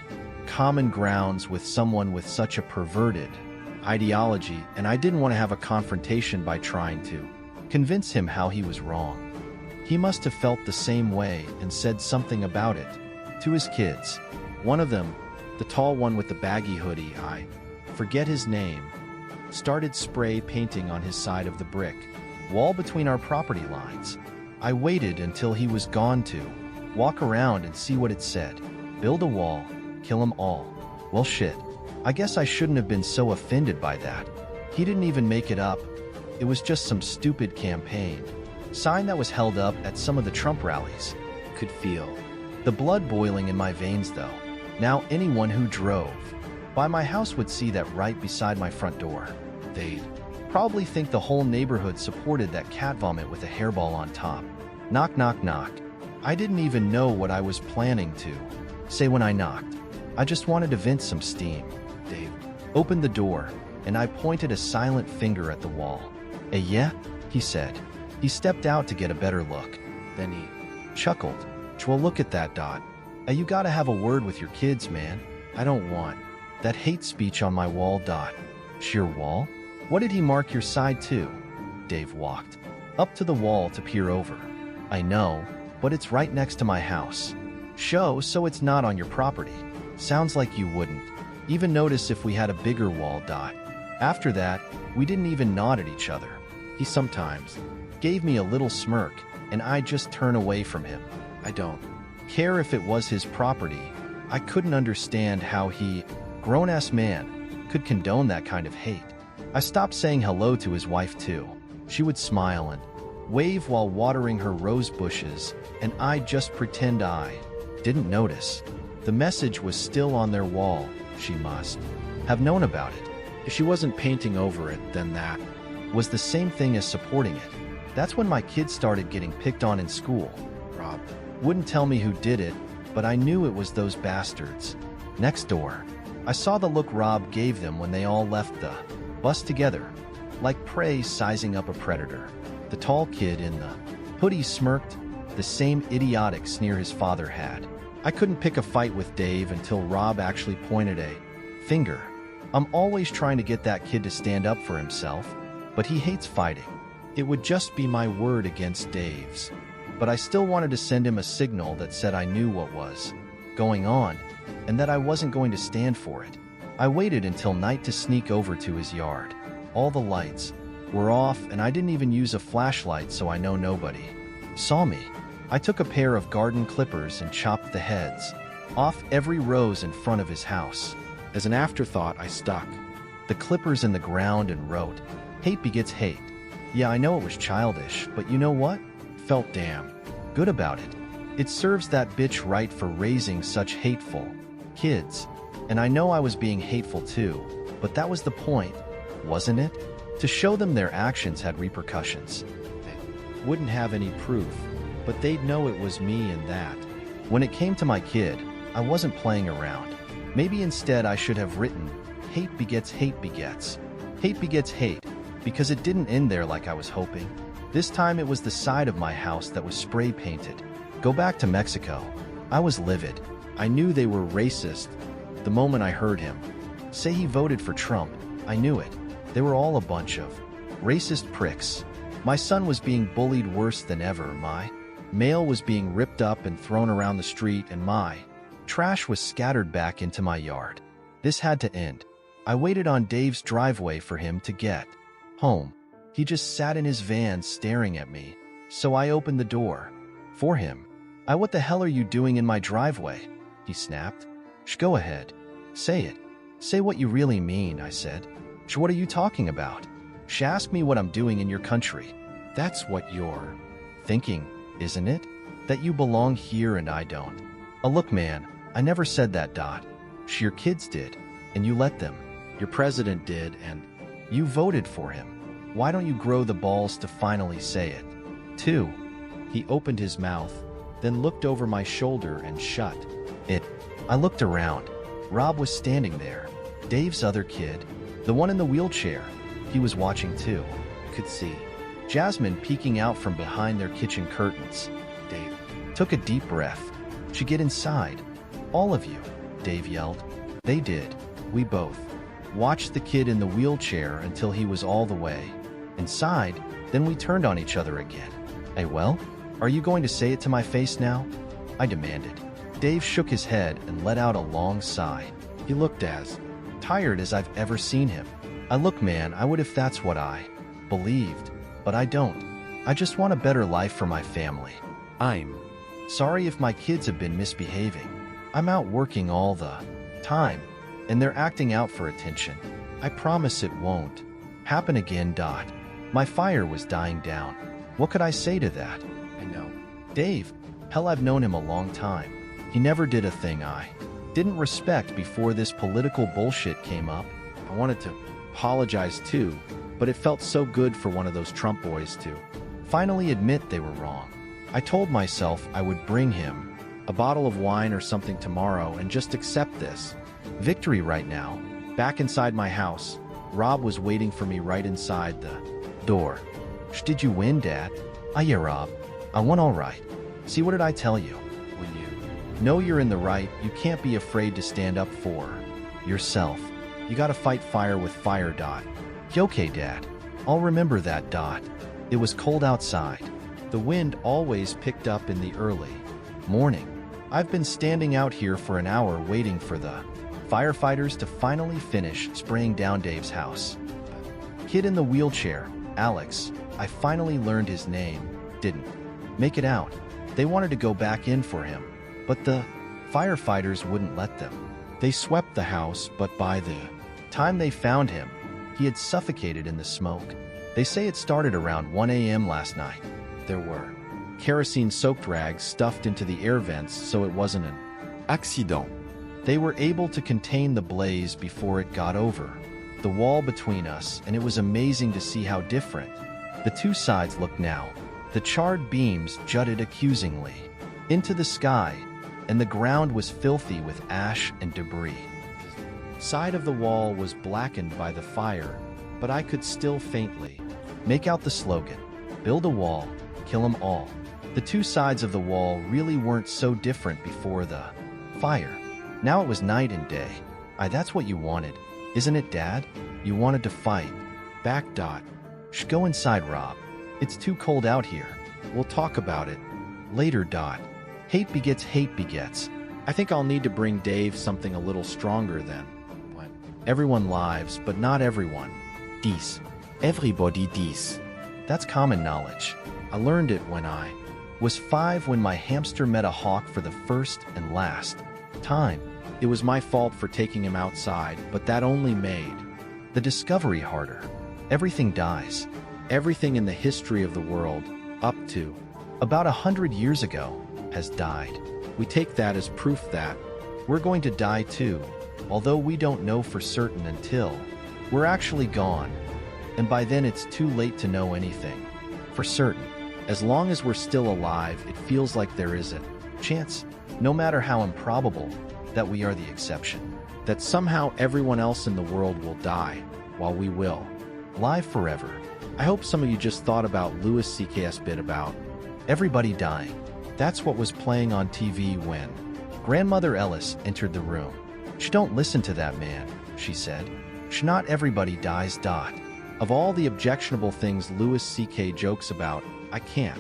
Speaker 1: common grounds with someone with such a perverted ideology, and I didn't want to have a confrontation by trying to convince him how he was wrong. He must have felt the same way and said something about it to his kids. One of them, the tall one with the baggy hoodie, I forget his name, started spray painting on his side of the brick wall between our property lines. I waited until he was gone to walk around and see what it said. Build a wall, kill 'em all. Well, shit. I guess I shouldn't have been so offended by that. He didn't even make it up. It was just some stupid campaign sign that was held up at some of the Trump rallies. Could feel the blood boiling in my veins, though. Now anyone who drove by my house would see that right beside my front door. They'd probably think the whole neighborhood supported that cat vomit with a hairball on top. Knock, knock, knock. I didn't even know what I was planning to say when I knocked. I just wanted to vent some steam. Dave opened the door, and I pointed a silent finger at the wall. Yeah? He said. He stepped out to get a better look. Then he chuckled. Well, look at that. You gotta have a word with your kids, man. I don't want that hate speech on my wall. Sheer wall? What did he mark your side to? Dave walked up to the wall to peer over. I know, but it's right next to my house. So it's not on your property. Sounds like you wouldn't even notice if we had a bigger wall. After that, we didn't even nod at each other. He sometimes gave me a little smirk, and I'd just turn away from him. I don't care if it was his property. I couldn't understand how he, grown-ass man, could condone that kind of hate. I stopped saying hello to his wife too. She would smile and wave while watering her rose bushes, and I'd just pretend I didn't notice. The message was still on their wall. She must have known about it. If she wasn't painting over it, then that was the same thing as supporting it. That's when my kids started getting picked on in school. Rob wouldn't tell me who did it, but I knew it was those bastards next door. I saw the look Rob gave them when they all left the bus together, like prey sizing up a predator. The tall kid in the hoodie smirked, the same idiotic sneer his father had. I couldn't pick a fight with Dave until Rob actually pointed a finger. I'm always trying to get that kid to stand up for himself, but he hates fighting. It would just be my word against Dave's. But I still wanted to send him a signal that said I knew what was going on, and that I wasn't going to stand for it. I waited until night to sneak over to his yard. All the lights were off, and I didn't even use a flashlight, so I know nobody saw me. I took a pair of garden clippers and chopped the heads off every rose in front of his house. As an afterthought, I stuck the clippers in the ground and wrote, "Hate begets hate." Yeah, I know it was childish, but you know what? Felt damn good about it. It serves that bitch right for raising such hateful kids. And I know I was being hateful too, but that was the point, wasn't it? To show them their actions had repercussions. They wouldn't have any proof, but they'd know it was me and that. When it came to my kid, I wasn't playing around. Maybe instead I should have written, hate begets hate begets. Hate begets hate, because it didn't end there like I was hoping. This time it was the side of my house that was spray painted. Go back to Mexico. I was livid. I knew they were racist the moment I heard him say he voted for Trump. I knew it. They were all a bunch of racist pricks. My son was being bullied worse than ever. My mail was being ripped up and thrown around the street, and my trash was scattered back into my yard. This had to end. I waited on Dave's driveway for him to get home. He just sat in his van staring at me, so I opened the door for him. What the hell are you doing in my driveway? He snapped. Shh, go ahead. Say it. Say what you really mean, I said. Shh, what are you talking about? Shh, ask me what I'm doing in your country. That's what you're thinking, isn't it? That you belong here and I don't. Look, man, I never said that. Shh, your kids did, and you let them. Your president did, and you voted for him. Why don't you grow the balls to finally say it? 2. He opened his mouth, then looked over my shoulder and shut it. I looked around. Rob was standing there. Dave's other kid, the one in the wheelchair, he was watching too. Could see Jasmine peeking out from behind their kitchen curtains. Dave took a deep breath. Should get inside. All of you, Dave yelled. They did. We both watched the kid in the wheelchair until he was all the way inside, then we turned on each other again. Hey, well, are you going to say it to my face now? I demanded. Dave shook his head and let out a long sigh. He looked as tired as I've ever seen him. Look, man, I would if that's what I believed, but I don't. I just want a better life for my family. I'm sorry if my kids have been misbehaving. I'm out working all the time, and they're acting out for attention. I promise it won't happen again. My fire was dying down. What could I say to that? I know. Dave, hell, I've known him a long time. He never did a thing I didn't respect before this political bullshit came up. I wanted to apologize too, but it felt so good for one of those Trump boys to finally admit they were wrong. I told myself I would bring him a bottle of wine or something tomorrow and just accept this victory right now. Back inside my house, Rob was waiting for me right inside the door. Did you win, Dad? Yeah, Rob. I won all right. See, what did I tell you? When you know you're in the right, you can't be afraid to stand up for yourself. You gotta fight fire with fire, Dot. Okay, Dad. I'll remember that, Dot. It was cold outside. The wind always picked up in the early morning. I've been standing out here for an hour waiting for the firefighters to finally finish spraying down Dave's house. Kid in the wheelchair, Alex, I finally learned his name, didn't make it out. They wanted to go back in for him, but the firefighters wouldn't let them. They swept the house, but by the time they found him, he had suffocated in the smoke. They say it started around 1 a.m. last night. There were kerosene-soaked rags stuffed into the air vents so it wasn't an accident. They were able to contain the blaze before it got over the wall between us, and it was amazing to see how different the two sides looked now. The charred beams jutted accusingly into the sky, and the ground was filthy with ash and debris. Side of the wall was blackened by the fire, but I could still faintly make out the slogan, "Build a wall, kill 'em all." The two sides of the wall really weren't so different before the fire. Now it was night and day. That's what you wanted, isn't it, Dad? You wanted to fight back, Dot. Go inside, Rob. It's too cold out here. We'll talk about it later, Dot. Hate begets hate begets. I think I'll need to bring Dave something a little stronger than what everyone lives, but not everyone. Dies. Everybody dies. That's common knowledge. I learned it when I was 5 when my hamster met a hawk for the first and last time. It was my fault for taking him outside, but that only made the discovery harder. Everything dies. Everything in the history of the world, up to about 100 years ago, has died. We take that as proof that we're going to die too, although we don't know for certain until we're actually gone. And by then it's too late to know anything for certain. As long as we're still alive, it feels like there is a chance, no matter how improbable, that we are the exception. That somehow everyone else in the world will die, while we will live forever. I hope some of you just thought about Louis C.K.'s bit about everybody dying. That's what was playing on TV when Grandmother Ellis entered the room. Don't listen to that man, she said. Not everybody dies, Dot. Of all the objectionable things Louis C.K. jokes about, I can't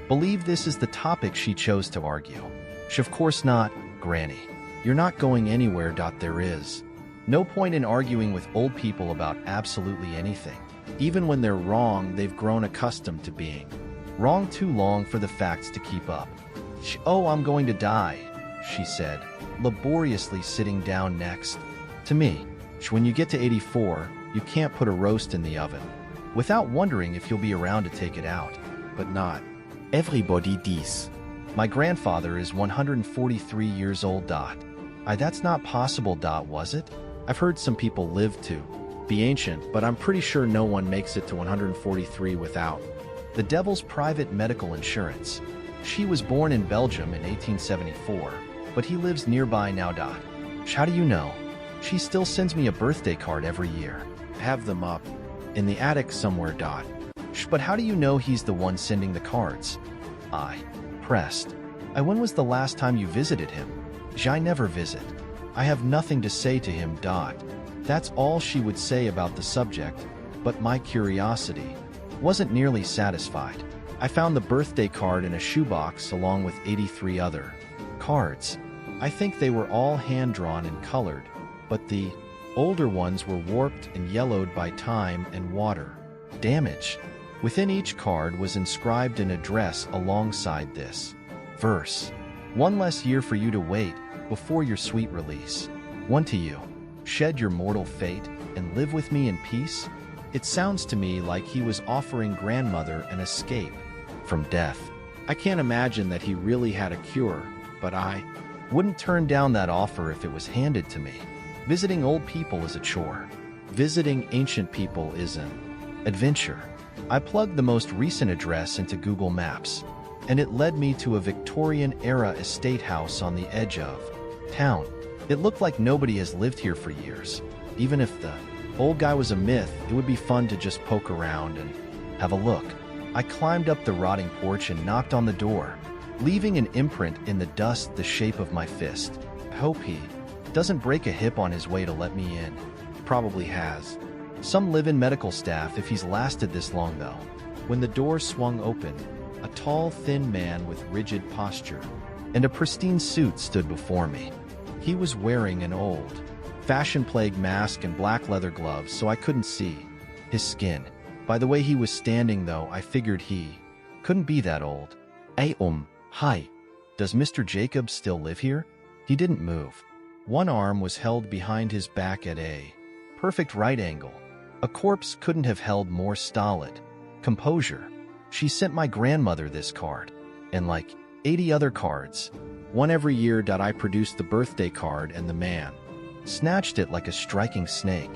Speaker 1: believe this is the topic she chose to argue. Of course not, Granny. You're not going anywhere, Dot. There is no point in arguing with old people about absolutely anything. Even when they're wrong, they've grown accustomed to being wrong too long for the facts to keep up. Oh, I'm going to die, she said, laboriously sitting down next to me. When you get to 84, you can't put a roast in the oven without wondering if you'll be around to take it out. But not everybody dies. My grandfather is 143 years old, Dot. That's not possible, Dot, was it? I've heard some people live to be ancient, but I'm pretty sure no one makes it to 143 without the devil's private medical insurance. She was born in Belgium in 1874, but he lives nearby now, Dot. How do you know? She still sends me a birthday card every year. I have them up in the attic somewhere, Dot. But how do you know he's the one sending the cards? I pressed. When was the last time you visited him? I never visit. I have nothing to say to him, Dot. That's all she would say about the subject, but my curiosity wasn't nearly satisfied. I found the birthday card in a shoebox along with 83 other cards. I think they were all hand-drawn and colored, but the older ones were warped and yellowed by time and water damage. Within each card was inscribed an address alongside this verse. One less year for you to wait before your sweet release. One to you. Shed your mortal fate and live with me in peace. It sounds to me like he was offering grandmother an escape from death. I can't imagine that he really had a cure, but I wouldn't turn down that offer if it was handed to me. Visiting old people is a chore. Visiting ancient people is an adventure. I plugged the most recent address into Google Maps, and it led me to a Victorian-era estate house on the edge of town. It looked like nobody has lived here for years. Even if the old guy was a myth, it would be fun to just poke around and have a look. I climbed up the rotting porch and knocked on the door, leaving an imprint in the dust the shape of my fist. I hope he doesn't break a hip on his way to let me in. probably has. Some live-in medical staff if he's lasted this long, though. When the door swung open, a tall, thin man with rigid posture and a pristine suit stood before me. He was wearing an old, fashion-plagued mask and black leather gloves, so I couldn't see his skin. By the way he was standing, though, I figured he couldn't be that old. Hey, hi. Does Mr. Jacobs still live here? He didn't move. One arm was held behind his back at a perfect right angle. A corpse couldn't have held more stolid composure. She sent my grandmother this card, and like 80 other cards, one every year. I produced the birthday card, and the man snatched it like a striking snake.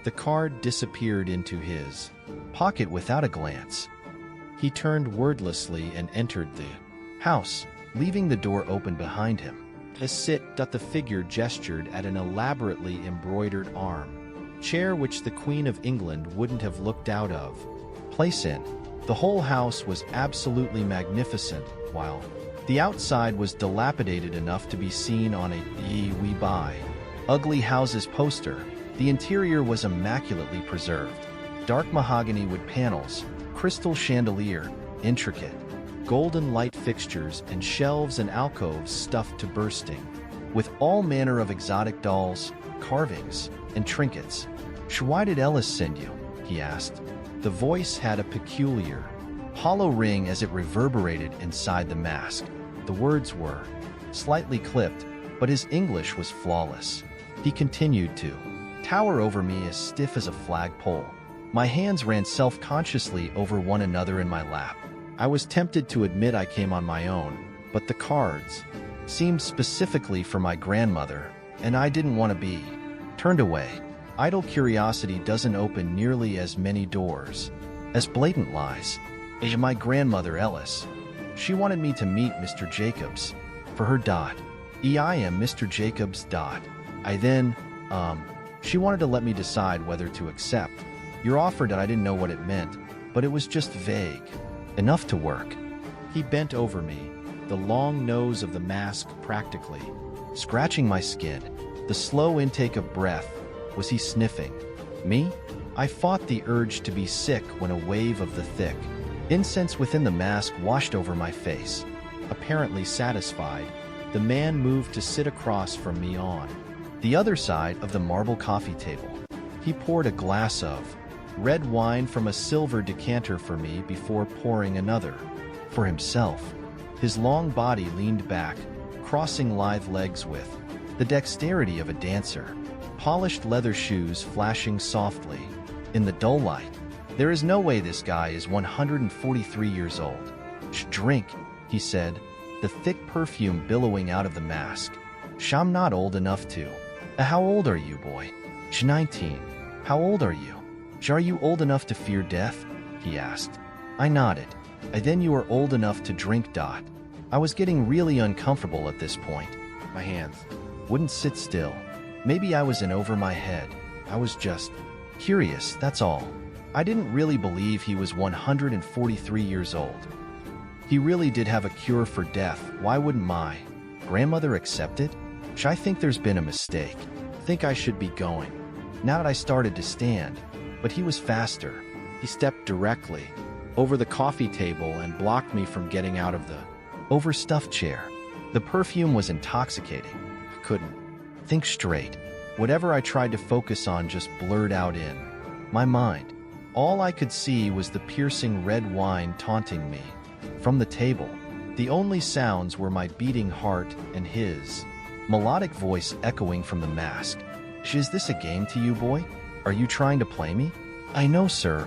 Speaker 1: The card disappeared into his pocket without a glance. He turned wordlessly and entered the house, leaving the door open behind him. The figure gestured at an elaborately embroidered arm chair which the Queen of England wouldn't have looked out of place in. The whole house was absolutely magnificent, while the outside was dilapidated enough to be seen on a We Buy Ugly Houses poster. The interior was immaculately preserved. Dark mahogany wood panels, crystal chandelier, intricate golden light fixtures, and shelves and alcoves stuffed to bursting with all manner of exotic dolls, carvings, and trinkets. "Why did Ellis send you?" he asked. The voice had a peculiar, hollow ring as it reverberated inside the mask. The words were slightly clipped, but his English was flawless. He continued to tower over me as stiff as a flagpole. My hands ran self-consciously over one another in my lap. I was tempted to admit I came on my own, but the cards seemed specifically for my grandmother, and I didn't want to be turned away. Idle curiosity doesn't open nearly as many doors as blatant lies. My grandmother, Ellis, she wanted me to meet Mr. Jacobs for her I am Mr. Jacobs. I then, she wanted to let me decide whether to accept your offer. That I didn't know what it meant, but it was just vague enough to work. He bent over me, the long nose of the mask practically scratching my skin. The slow intake of breath. Was he sniffing me? I fought the urge to be sick when a wave of the thick incense within the mask washed over my face. Apparently satisfied, the man moved to sit across from me on the other side of the marble coffee table. He poured a glass of red wine from a silver decanter for me before pouring another for himself. His long body leaned back, crossing lithe legs with the dexterity of a dancer. Polished leather shoes flashing softly in the dull light. There is no way this guy is 143 years old. Drink, he said, the thick perfume billowing out of the mask. I'm not old enough to. How old are you, boy? 19. How old are you? Are you old enough to fear death? He asked. I nodded. Then you are old enough to drink. I was getting really uncomfortable at this point. My hands wouldn't sit still. Maybe I was in over my head. I was just curious, that's all. I didn't really believe he was 143 years old. He really did have a cure for death. Why wouldn't my grandmother accept it? I think there's been a mistake. Think I should be going. Now that I started to stand, but he was faster. He stepped directly over the coffee table and blocked me from getting out of the overstuffed chair. The perfume was intoxicating. I couldn't think straight. Whatever I tried to focus on just blurred out in my mind. All I could see was the piercing red wine taunting me from the table. The only sounds were my beating heart and his melodic voice echoing from the mask. Is this a game to you, boy? Are you trying to play me? I know, sir.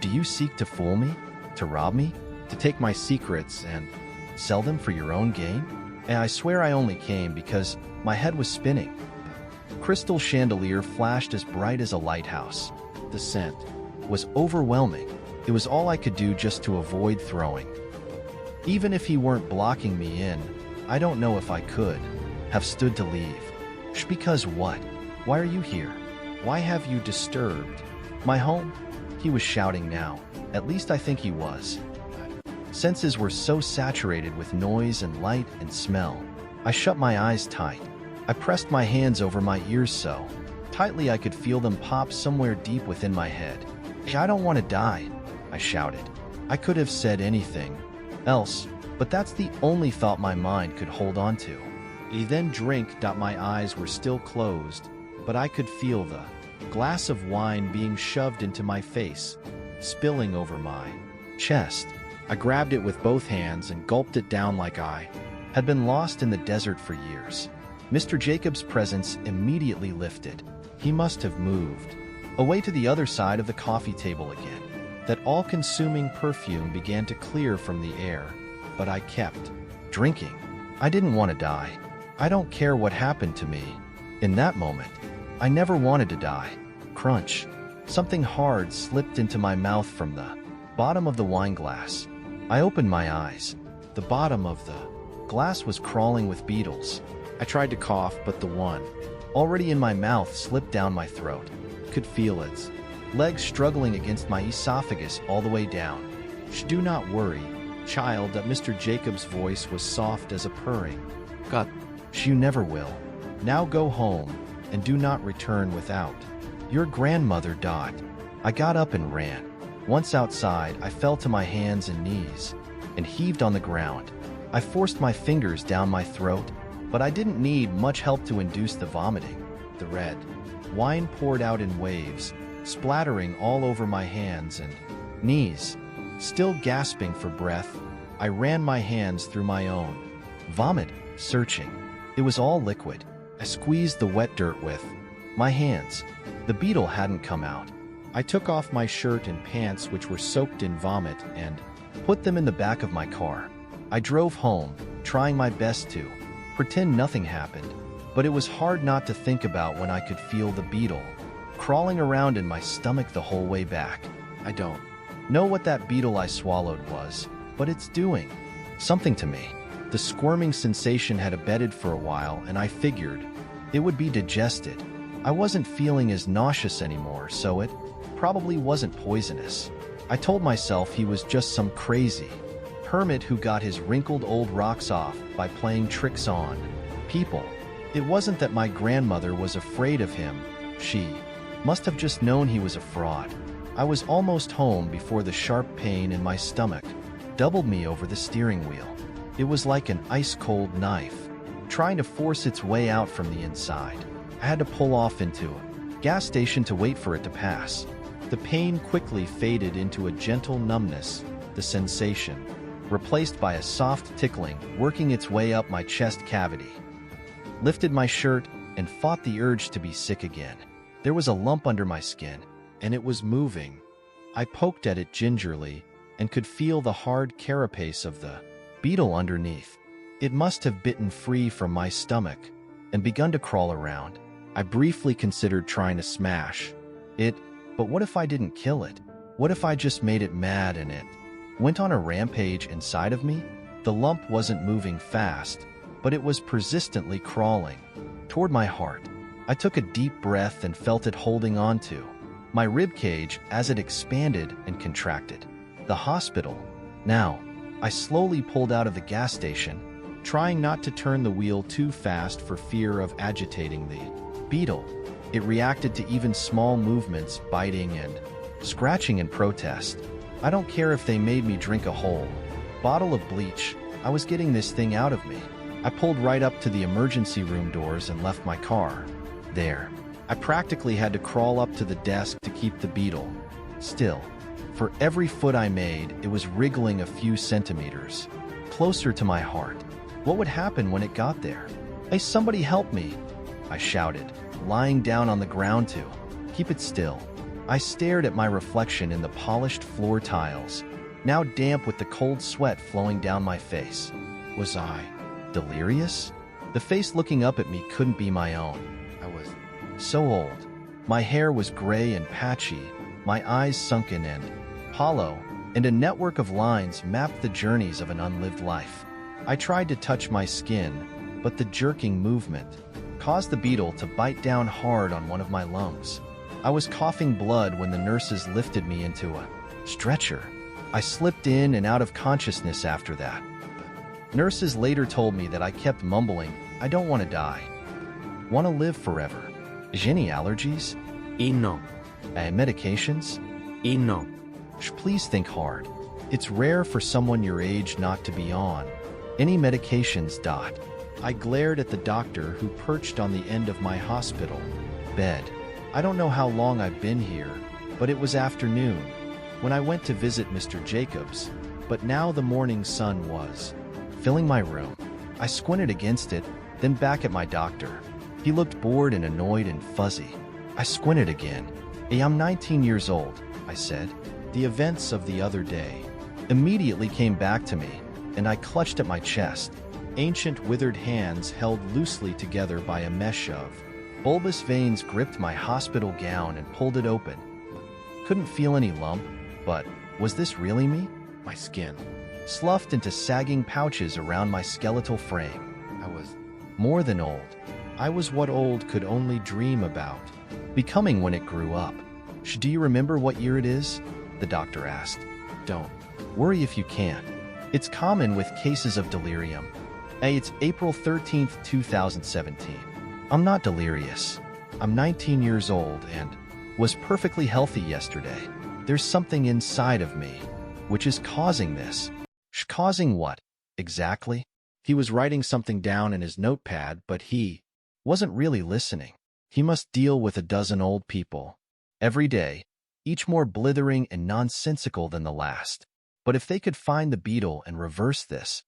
Speaker 1: Do you seek to fool me? To rob me? To take my secrets and sell them for your own gain? And I swear I only came because my head was spinning. Crystal chandelier flashed as bright as a lighthouse. The scent was overwhelming. It was all I could do just to avoid throwing. Even if he weren't blocking me in, I don't know if I could have stood to leave. Because what? Why are you here? Why have you disturbed my home? He was shouting now. At least I think he was. Senses were so saturated with noise and light and smell. I shut my eyes tight. I pressed my hands over my ears so tightly I could feel them pop somewhere deep within my head. I don't want to die, I shouted. I could have said anything else, but that's the only thought my mind could hold on to. I then drank. My eyes were still closed, but I could feel the glass of wine being shoved into my face, spilling over my chest. I grabbed it with both hands and gulped it down like I had been lost in the desert for years. Mr. Jacobs' presence immediately lifted. He must have moved away to the other side of the coffee table again. That all-consuming perfume began to clear from the air, but I kept drinking. I didn't want to die. I don't care what happened to me. In that moment, I never wanted to die. Crunch. Something hard slipped into my mouth from the bottom of the wine glass. I opened my eyes. The bottom of the glass was crawling with beetles. I tried to cough, but the one already in my mouth slipped down my throat. Could feel its legs struggling against my esophagus all the way down. Do not worry, child. Mr. Jacobs' voice was soft as a purring. God, you never will. Now go home, and do not return without your grandmother. I got up and ran. Once outside, I fell to my hands and knees and heaved on the ground. I forced my fingers down my throat, but I didn't need much help to induce the vomiting. The red wine poured out in waves, splattering all over my hands and knees. Still gasping for breath, I ran my hands through my own vomit, searching. It was all liquid. I squeezed the wet dirt with my hands. The beetle hadn't come out. I took off my shirt and pants, which were soaked in vomit, and put them in the back of my car. I drove home, trying my best to pretend nothing happened, but it was hard not to think about when I could feel the beetle crawling around in my stomach the whole way back. I don't know what that beetle I swallowed was, but it's doing something to me. The squirming sensation had abated for a while, and I figured it would be digested. I wasn't feeling as nauseous anymore, so it probably wasn't poisonous. I told myself he was just some crazy hermit who got his wrinkled old rocks off by playing tricks on people. It wasn't that my grandmother was afraid of him. She must have just known he was a fraud. I was almost home before the sharp pain in my stomach doubled me over the steering wheel. It was like an ice-cold knife, trying to force its way out from the inside. I had to pull off into a gas station to wait for it to pass. The pain quickly faded into a gentle numbness, the sensation replaced by a soft tickling working its way up my chest cavity. Lifted my shirt and fought the urge to be sick again. There was a lump under my skin, and it was moving. I poked at it gingerly and could feel the hard carapace of the beetle underneath. It must have bitten free from my stomach and begun to crawl around. I briefly considered trying to smash it, but what if I didn't kill it? What if I just made it mad and it went on a rampage inside of me? The lump wasn't moving fast, but it was persistently crawling toward my heart. I took a deep breath and felt it holding onto my ribcage as it expanded and contracted. The hospital. Now, I slowly pulled out of the gas station, trying not to turn the wheel too fast for fear of agitating the beetle. It reacted to even small movements, biting and scratching in protest. I don't care if they made me drink a whole bottle of bleach. I was getting this thing out of me. I pulled right up to the emergency room doors and left my car there. I practically had to crawl up to the desk to keep the beetle still. For every foot I made, it was wriggling a few centimeters closer to my heart. What would happen when it got there? Hey, somebody help me, I shouted, lying down on the ground to keep it still. I stared at my reflection in the polished floor tiles, now damp with the cold sweat flowing down my face. Was I delirious? The face looking up at me couldn't be my own. I was so old. My hair was gray and patchy, my eyes sunken and hollow, and a network of lines mapped the journeys of an unlived life. I tried to touch my skin, but the jerking movement caused the beetle to bite down hard on one of my lungs. I was coughing blood when the nurses lifted me into a stretcher. I slipped in and out of consciousness after that. The nurses later told me that I kept mumbling, "I don't want to die. Want to live forever." Any allergies?
Speaker 2: No.
Speaker 1: Medications?
Speaker 2: No.
Speaker 1: Please think hard. It's rare for someone your age not to be on any medications. I glared at the doctor who perched on the end of my hospital bed. I don't know how long I've been here, but it was afternoon when I went to visit Mr. Jacobs, but now the morning sun was filling my room. I squinted against it, then back at my doctor. He looked bored and annoyed and fuzzy. I squinted again. Hey, I'm 19 years old, I said. The events of the other day immediately came back to me, and I clutched at my chest. Ancient withered hands held loosely together by a mesh of bulbous veins gripped my hospital gown and pulled it open. Couldn't feel any lump, but was this really me? My skin sloughed into sagging pouches around my skeletal frame. I was more than old. I was what old could only dream about becoming when it grew up. Do you remember what year it is? The doctor asked. Don't worry if you can't. It's common with cases of delirium. It's April 13th, 2017. I'm not delirious. I'm 19 years old and was perfectly healthy yesterday. There's something inside of me which is causing this. Causing what? Exactly? He was writing something down in his notepad, but he wasn't really listening. He must deal with a dozen old people every day, each more blithering and nonsensical than the last. But if they could find the beetle and reverse this,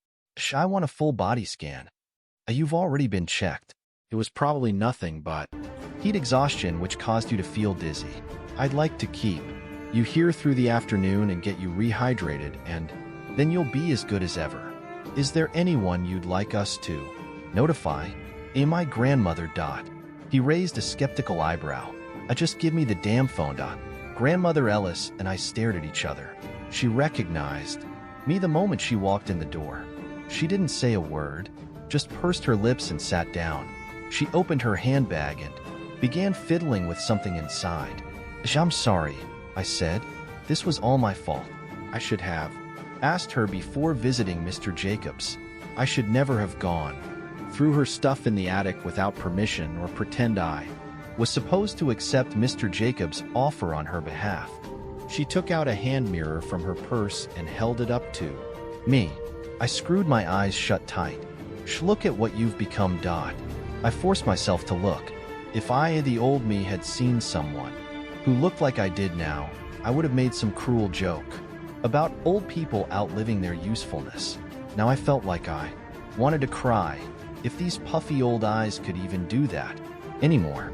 Speaker 1: I want a full body scan. You've already been checked. It was probably nothing but heat exhaustion which caused you to feel dizzy. I'd like to keep you here through the afternoon and get you rehydrated, and then you'll be as good as ever. Is there anyone you'd like us to notify? My grandmother. He raised a skeptical eyebrow. Just give me the damn phone. Grandmother Ellis and I stared at each other. She recognized me the moment she walked in the door. She didn't say a word, just pursed her lips and sat down. She opened her handbag and began fiddling with something inside. I'm sorry, I said. This was all my fault. I should have asked her before visiting Mr. Jacobs. I should never have gone through her stuff in the attic without permission or pretend I was supposed to accept Mr. Jacobs' offer on her behalf. She took out a hand mirror from her purse and held it up to me. I screwed my eyes shut tight. Look at what you've become. I forced myself to look. If I, the old me, had seen someone who looked like I did now, I would have made some cruel joke about old people outliving their usefulness. Now I felt like I wanted to cry. If these puffy old eyes could even do that anymore.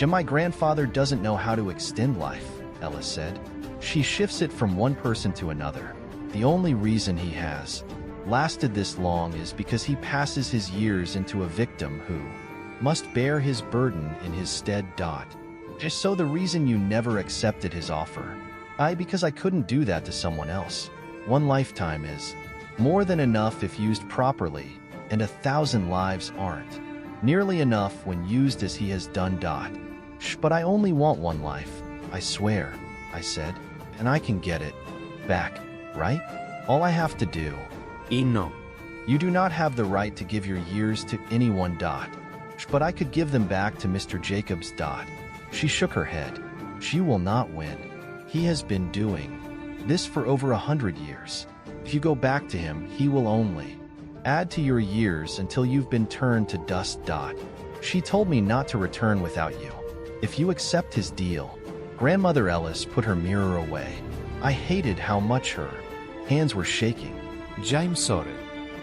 Speaker 1: My grandfather doesn't know how to extend life, Ellis said. She shifts it from one person to another. The only reason he has lasted this long is because he passes his years into a victim who must bear his burden in his stead. So the reason you never accepted his offer? Because I couldn't do that to someone else. One lifetime is more than enough if used properly, and 1,000 lives aren't nearly enough when used as he has done. But I only want one life, I swear, I said, and I can get it back, right? All I have to do.
Speaker 2: No.
Speaker 1: You do not have the right to give your years to anyone. But I could give them back to Mr. Jacobs. She shook her head. She will not win. He has been doing this for over 100 years. If you go back to him, he will only add to your years until you've been turned to dust. She told me not to return without you. If you accept his deal. Grandmother Ellis put her mirror away. I hated how much her hands were shaking.
Speaker 2: I'm sorry.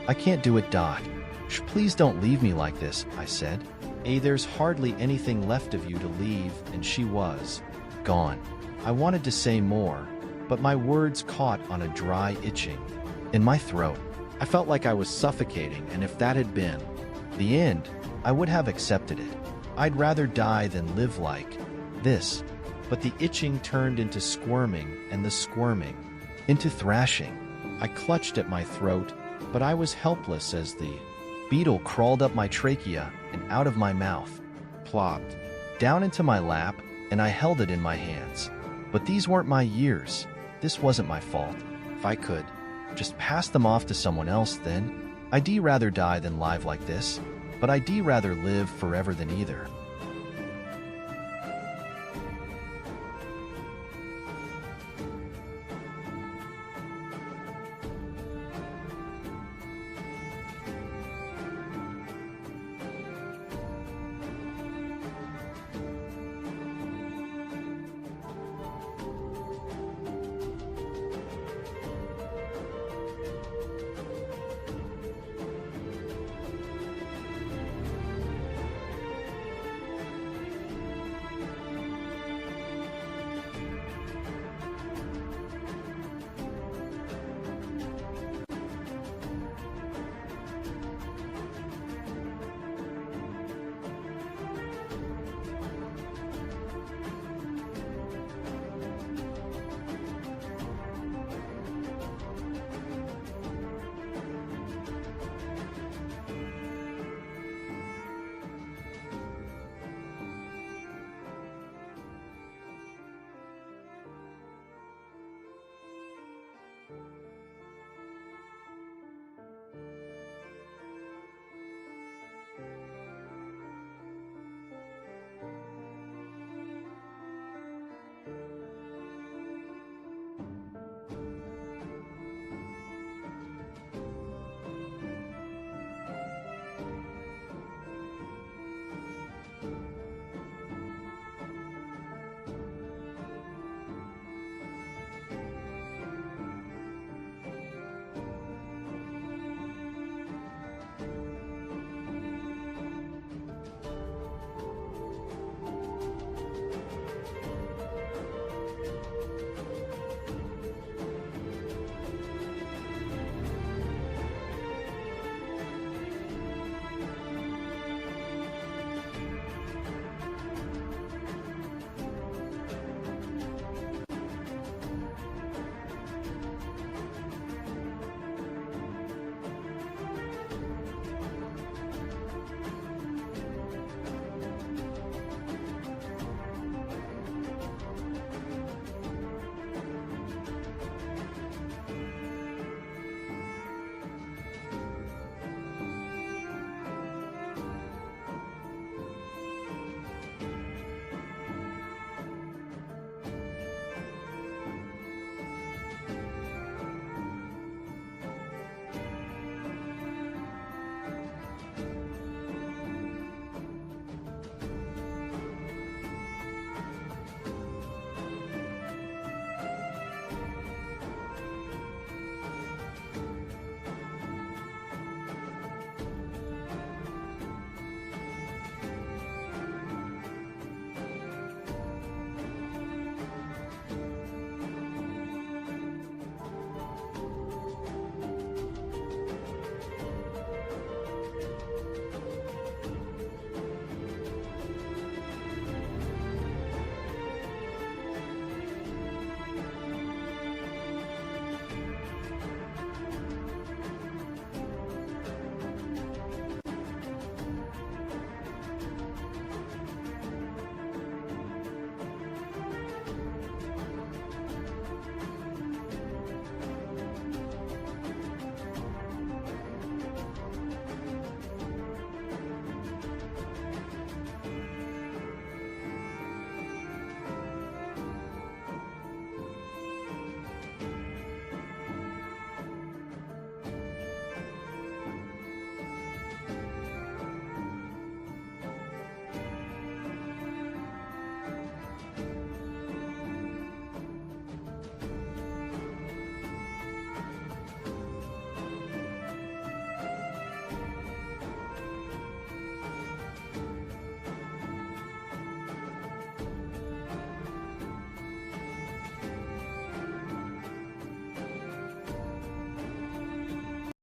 Speaker 1: I can't do it. Please don't leave me like this, I said. There's hardly anything left of you to leave, and she was gone. I wanted to say more, but my words caught on a dry itching in my throat. I felt like I was suffocating, and if that had been the end, I would have accepted it. I'd rather die than live like this. But the itching turned into squirming, and the squirming into thrashing. I clutched at my throat, but I was helpless as the beetle crawled up my trachea and out of my mouth, plopped down into my lap, and I held it in my hands. But these weren't my years. This wasn't my fault. If I could just pass them off to someone else, then I'd rather die than live like this. But I'd rather live forever than either.